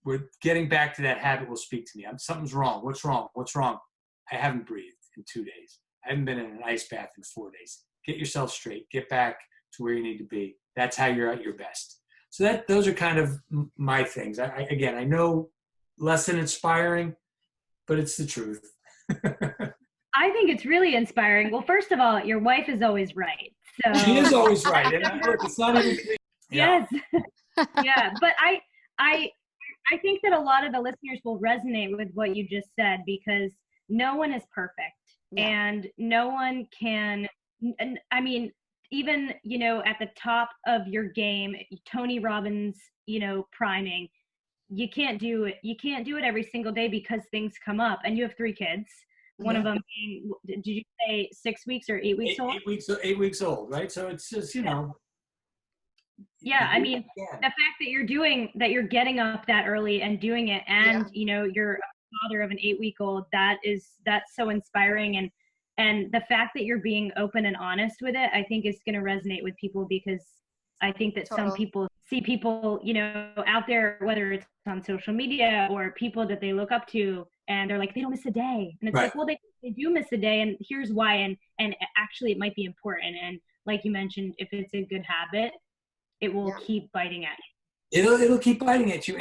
Speaker 8: We're getting back to that habit will speak to me. Something's wrong. What's wrong? What's wrong? I haven't breathed in 2 days. I haven't been in an ice bath in 4 days. Get yourself straight. Get back to where you need to be. That's how you're at your best. So those are kind of my things. I know less than inspiring, but it's the truth.
Speaker 1: I think it's really inspiring. Well, first of all, your wife is always right. So
Speaker 8: she is always right. And look, it's not even clear.
Speaker 1: Yes. Yeah. But I think that a lot of the listeners will resonate with what you just said, because no one is perfect. Yeah. And no one can, I mean, even, you know, at the top of your game, Tony Robbins, you know, priming, you can't do it. You can't do it every single day because things come up. And you have 3 kids. One of them being, did you say 6 weeks or 8 weeks old?
Speaker 8: 8 weeks old, right? So it's just, you know.
Speaker 1: Yeah, I mean, the fact that you're getting up that early and doing it, and you know, you're a father of an 8-week-old, that's so inspiring. And the fact that you're being open and honest with it, I think is going to resonate with people, because I think that some people see people, you know, out there, whether it's on social media or people that they look up to, and they're like, they don't miss a day. And it's like, well, they do miss a day, and here's why. And actually it might be important. And like you mentioned, if it's a good habit, it will keep biting at you.
Speaker 8: It'll keep biting at you.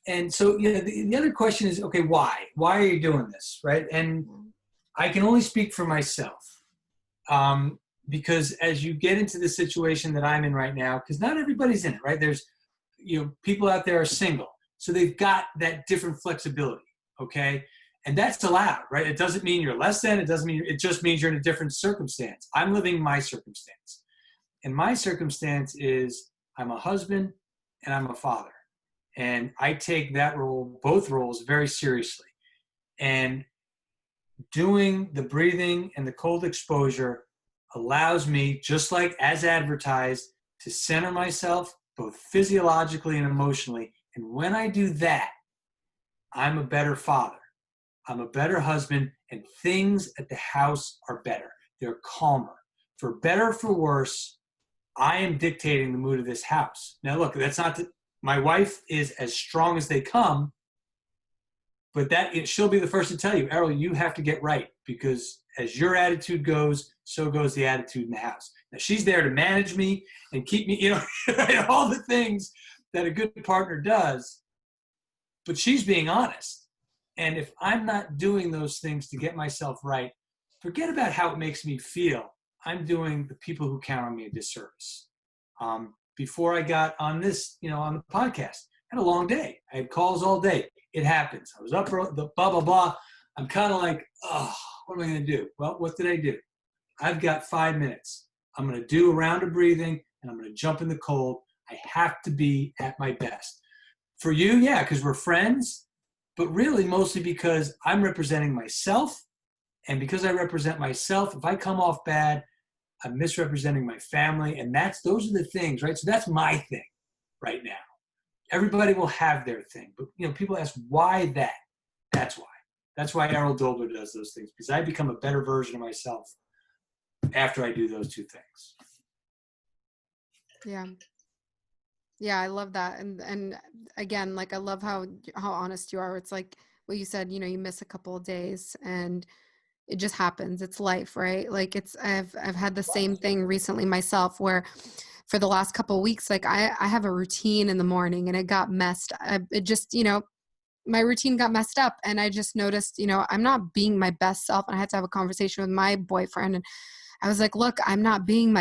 Speaker 8: And so, you know, the other question is, okay, why? Why are you doing this, right? And I can only speak for myself. Because as you get into the situation that I'm in right now, because not everybody's in it, right? There's, you know, people out there are single. So they've got that different flexibility, okay? And that's allowed, right? It doesn't mean you're less than, it just means you're in a different circumstance. I'm living my circumstance. And my circumstance is I'm a husband and I'm a father. And I take that role, both roles, very seriously. And doing the breathing and the cold exposure allows me, just like as advertised, to center myself both physiologically and emotionally. And when I do that, I'm a better father. I'm a better husband, and things at the house are better. They're calmer. For better or for worse, I am dictating the mood of this house. Now, look, that's not my wife is as strong as they come, but she'll be the first to tell you, Errol, you have to get right, because as your attitude goes, so goes the attitude in the house. Now, she's there to manage me and keep me, you know, all the things that a good partner does, but she's being honest. And if I'm not doing those things to get myself right, forget about how it makes me feel. I'm doing the people who count on me a disservice. Before I got on this, on the podcast, I had a long day. I had calls all day. It happens. I was up for the blah, blah, blah. I'm kind of like, oh, what am I going to do? Well, what did I do? I've got 5 minutes. I'm going to do a round of breathing, and I'm going to jump in the cold. I have to be at my best. For you, yeah, because we're friends, but really mostly because I'm representing myself. And because I represent myself, if I come off bad, I'm misrepresenting my family. And those are the things, right? So that's my thing right now. Everybody will have their thing. But, people ask, why that? That's why. That's why Errol Doebler does those things, because I become a better version of myself after I do those two things.
Speaker 7: Yeah. Yeah, I love that. And again, like, I love how honest you are. It's like what you said, you miss a couple of days and it just happens. It's life, right? Like, I've had the same thing recently myself, where for the last couple of weeks, like I have a routine in the morning and it got my routine got messed up, and I just noticed, I'm not being my best self. And I had to have a conversation with my boyfriend, and I was like, look, I'm not being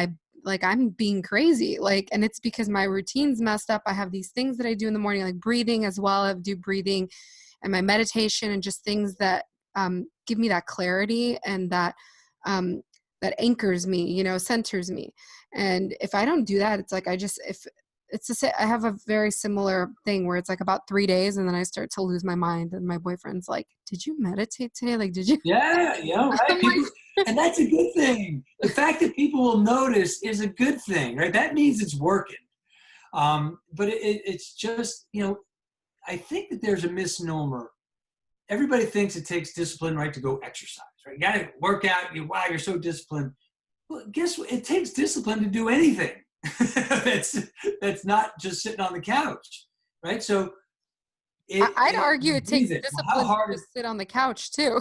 Speaker 7: I'm being crazy. And it's because my routine's messed up. I have these things that I do in the morning, like breathing as well. I do breathing and my meditation and just things that give me that clarity and that anchors me, centers me. And if I don't do that, it's like, I have a very similar thing where it's like about 3 days and then I start to lose my mind. And my boyfriend's like, did you meditate today? Like, did you?
Speaker 8: Yeah, right. People, and that's a good thing. The fact that people will notice is a good thing, right? That means it's working. But it's just, I think that there's a misnomer. Everybody thinks it takes discipline, right, to go exercise, right? You got to work out. Wow, you're so disciplined. Well, guess what? It takes discipline to do anything. that's not just sitting on the couch, right? So
Speaker 7: I'd argue it takes discipline to just sit on the couch too.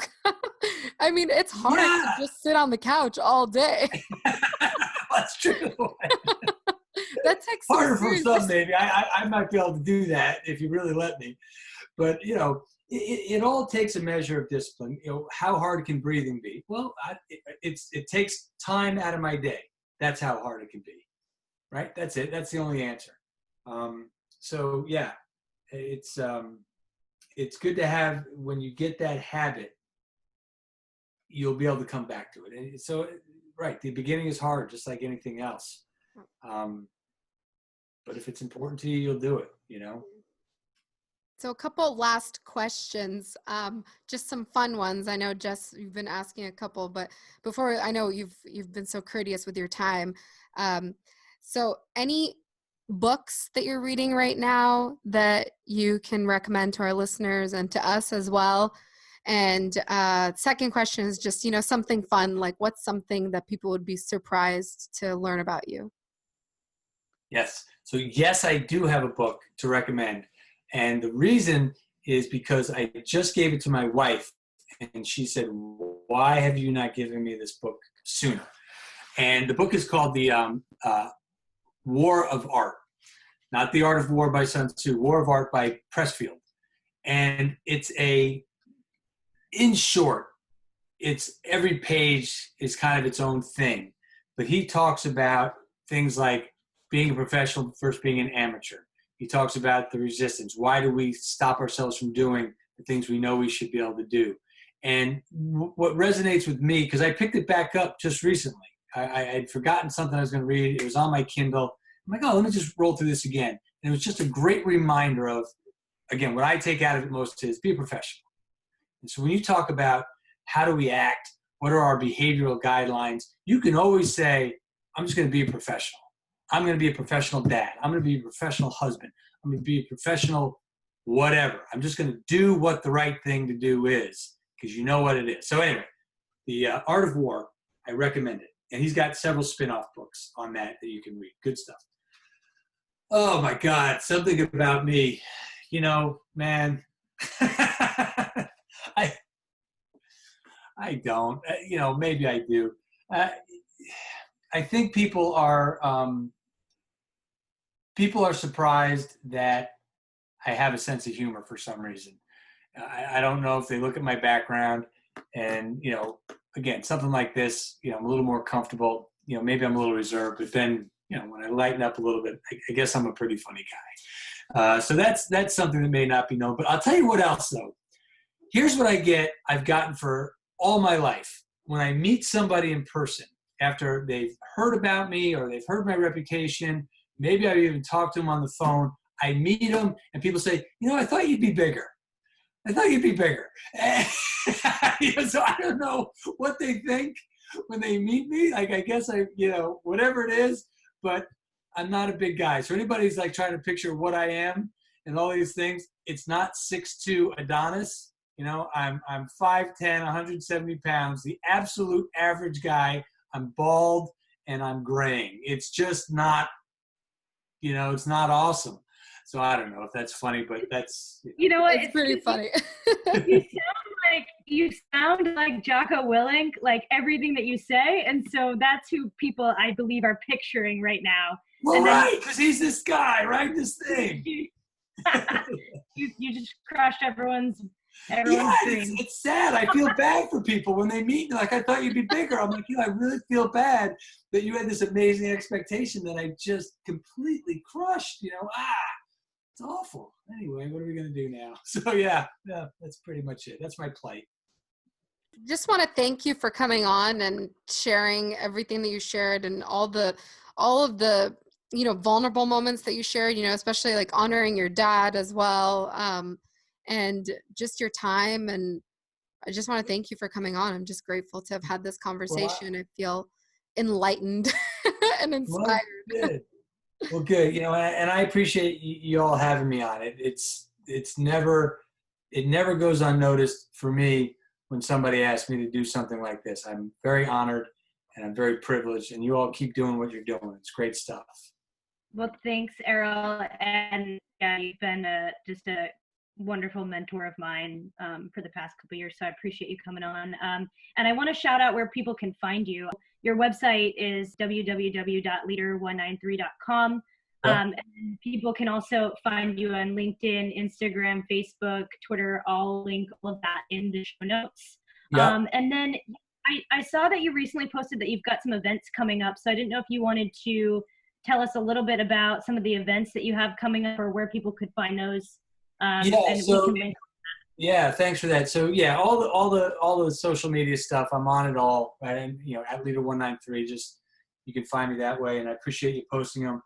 Speaker 7: I mean, it's hard to just sit on the couch all day.
Speaker 8: That's true.
Speaker 7: That takes
Speaker 8: harder for some, maybe. I might be able to do that if you really let me. But it all takes a measure of discipline. How hard can breathing be? Well, it takes time out of my day. That's how hard it can be. Right? That's it. That's the only answer. So yeah, it's good to have, when you get that habit, you'll be able to come back to it. And so, right, the beginning is hard, just like anything else. But if it's important to you, you'll do it,
Speaker 7: So a couple last questions, just some fun ones. I know, Jess, you've been asking a couple, but before, I know you've been so courteous with your time. So any books that you're reading right now that you can recommend to our listeners and to us as well? And second question is just, something fun, like what's something that people would be surprised to learn about you?
Speaker 8: Yes. So yes, I do have a book to recommend. And the reason is because I just gave it to my wife and she said, why have you not given me this book sooner? And the book is called The War of Art, not The Art of War by Sun Tzu, War of Art by Pressfield. And in short, every page is kind of its own thing, but he talks about things like being a professional versus being an amateur. He talks about the resistance. Why do we stop ourselves from doing the things we know we should be able to do? And what resonates with me, because I picked it back up just recently. I had forgotten something I was going to read. It was on my Kindle. I'm like, let me just roll through this again. And it was just a great reminder of, again, what I take out of it most is be a professional. And so when you talk about how do we act, what are our behavioral guidelines, you can always say, I'm just going to be a professional. I'm going to be a professional dad. I'm going to be a professional husband. I'm going to be a professional whatever. I'm just going to do what the right thing to do is, because you know what it is. So anyway, The Art of War, I recommend it. And he's got several spin-off books on that you can read. Good stuff. Oh my God, something about me. Man, I don't. Maybe I do. I think people are surprised that I have a sense of humor for some reason. I don't know if they look at my background and, again, something like this, I'm a little more comfortable, maybe I'm a little reserved, but then, when I lighten up a little bit, I guess I'm a pretty funny guy. So that's something that may not be known, but I'll tell you what else though. Here's what I've gotten for all my life. When I meet somebody in person, after they've heard about me or they've heard my reputation, maybe I've even talked to them on the phone, I meet them and people say, I thought you'd be bigger. I thought you'd be bigger. So I don't know what they think when they meet me. Like, I guess whatever it is, but I'm not a big guy. So anybody's like trying to picture what I am and all these things, it's not 6'2" Adonis. I'm 5'10", 170 pounds, the absolute average guy. I'm bald and I'm graying. It's just not, it's not awesome. So I don't know if that's funny, but that's
Speaker 7: what? It's pretty funny.
Speaker 1: You sound like Jocko Willink, like everything that you say, and so that's who people I believe are picturing right now.
Speaker 8: Well, right, because he's this guy, right? This thing.
Speaker 1: you just crushed everyone's
Speaker 8: yeah,
Speaker 1: dream.
Speaker 8: it's sad. I feel bad for people when they meet me. Like, I thought you'd be bigger. I'm like, I really feel bad that you had this amazing expectation that I just completely crushed. It's awful. Anyway, what are we going to do now? So yeah, that's pretty much it. That's my plight.
Speaker 7: Just want to thank you for coming on and sharing everything that you shared and all of the vulnerable moments that you shared, especially like honoring your dad as well, and just your time. And I just want to thank you for coming on. I'm just grateful to have had this conversation. I feel enlightened and inspired.
Speaker 8: Well, good. And I appreciate you all having me on it. It never goes unnoticed for me when somebody asks me to do something like this. I'm very honored and I'm very privileged, and you all keep doing what you're doing. It's great stuff. Well,
Speaker 1: thanks, Errol. And yeah, you've been just a wonderful mentor of mine for the past couple of years. So I appreciate you coming on. And I want to shout out where people can find you. Your website is www.leader193.com. And people can also find you on LinkedIn, Instagram, Facebook, Twitter. I'll link all of that in the show notes. And then I saw that you recently posted that you've got some events coming up. So I didn't know if you wanted to tell us a little bit about some of the events that you have coming up or where people could find those.
Speaker 8: Yeah, thanks for that. So yeah, all the social media stuff, I'm on it all, right? And at Leader193, just you can find me that way, and I appreciate you posting them.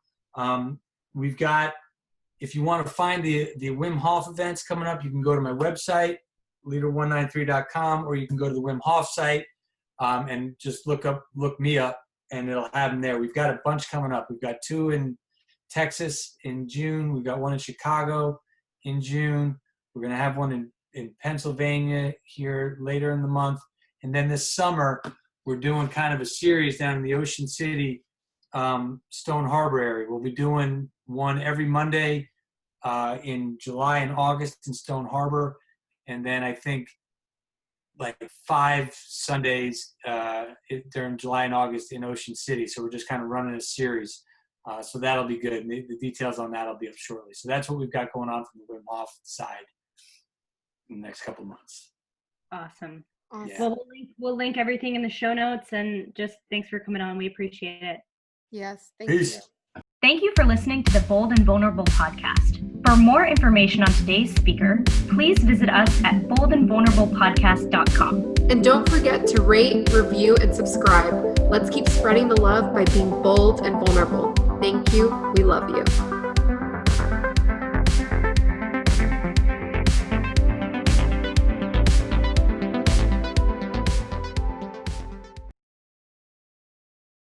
Speaker 8: We've got, if you want to find the Wim Hof events coming up, you can go to my website, leader193.com, or you can go to the Wim Hof site and just look me up, and it'll have them there. We've got a bunch coming up. We've got 2 in Texas in June. We've got 1 in Chicago in June. We're going to have 1 in Pennsylvania here later in the month. And then this summer, we're doing kind of a series down in the Ocean City, Stone Harbor area. We'll be doing 1 every Monday in July and August in Stone Harbor. And then I think like 5 Sundays during July and August in Ocean City. So we're just kind of running a series. So that'll be good. And the details on that will be up shortly. So that's what we've got going on from the Wim Hof side in the next couple of months.
Speaker 1: Awesome.
Speaker 8: Yeah.
Speaker 1: Well, we'll link everything in the show notes, and just thanks for coming on. We appreciate it.
Speaker 7: Yes.
Speaker 8: Peace.
Speaker 7: You.
Speaker 1: Thank you for listening to the Bold and Vulnerable podcast. For more information on today's speaker, please visit us at boldandvulnerablepodcast.com.
Speaker 7: And don't forget to rate, review, and subscribe. Let's keep spreading the love by being bold and vulnerable. Thank you. We love you.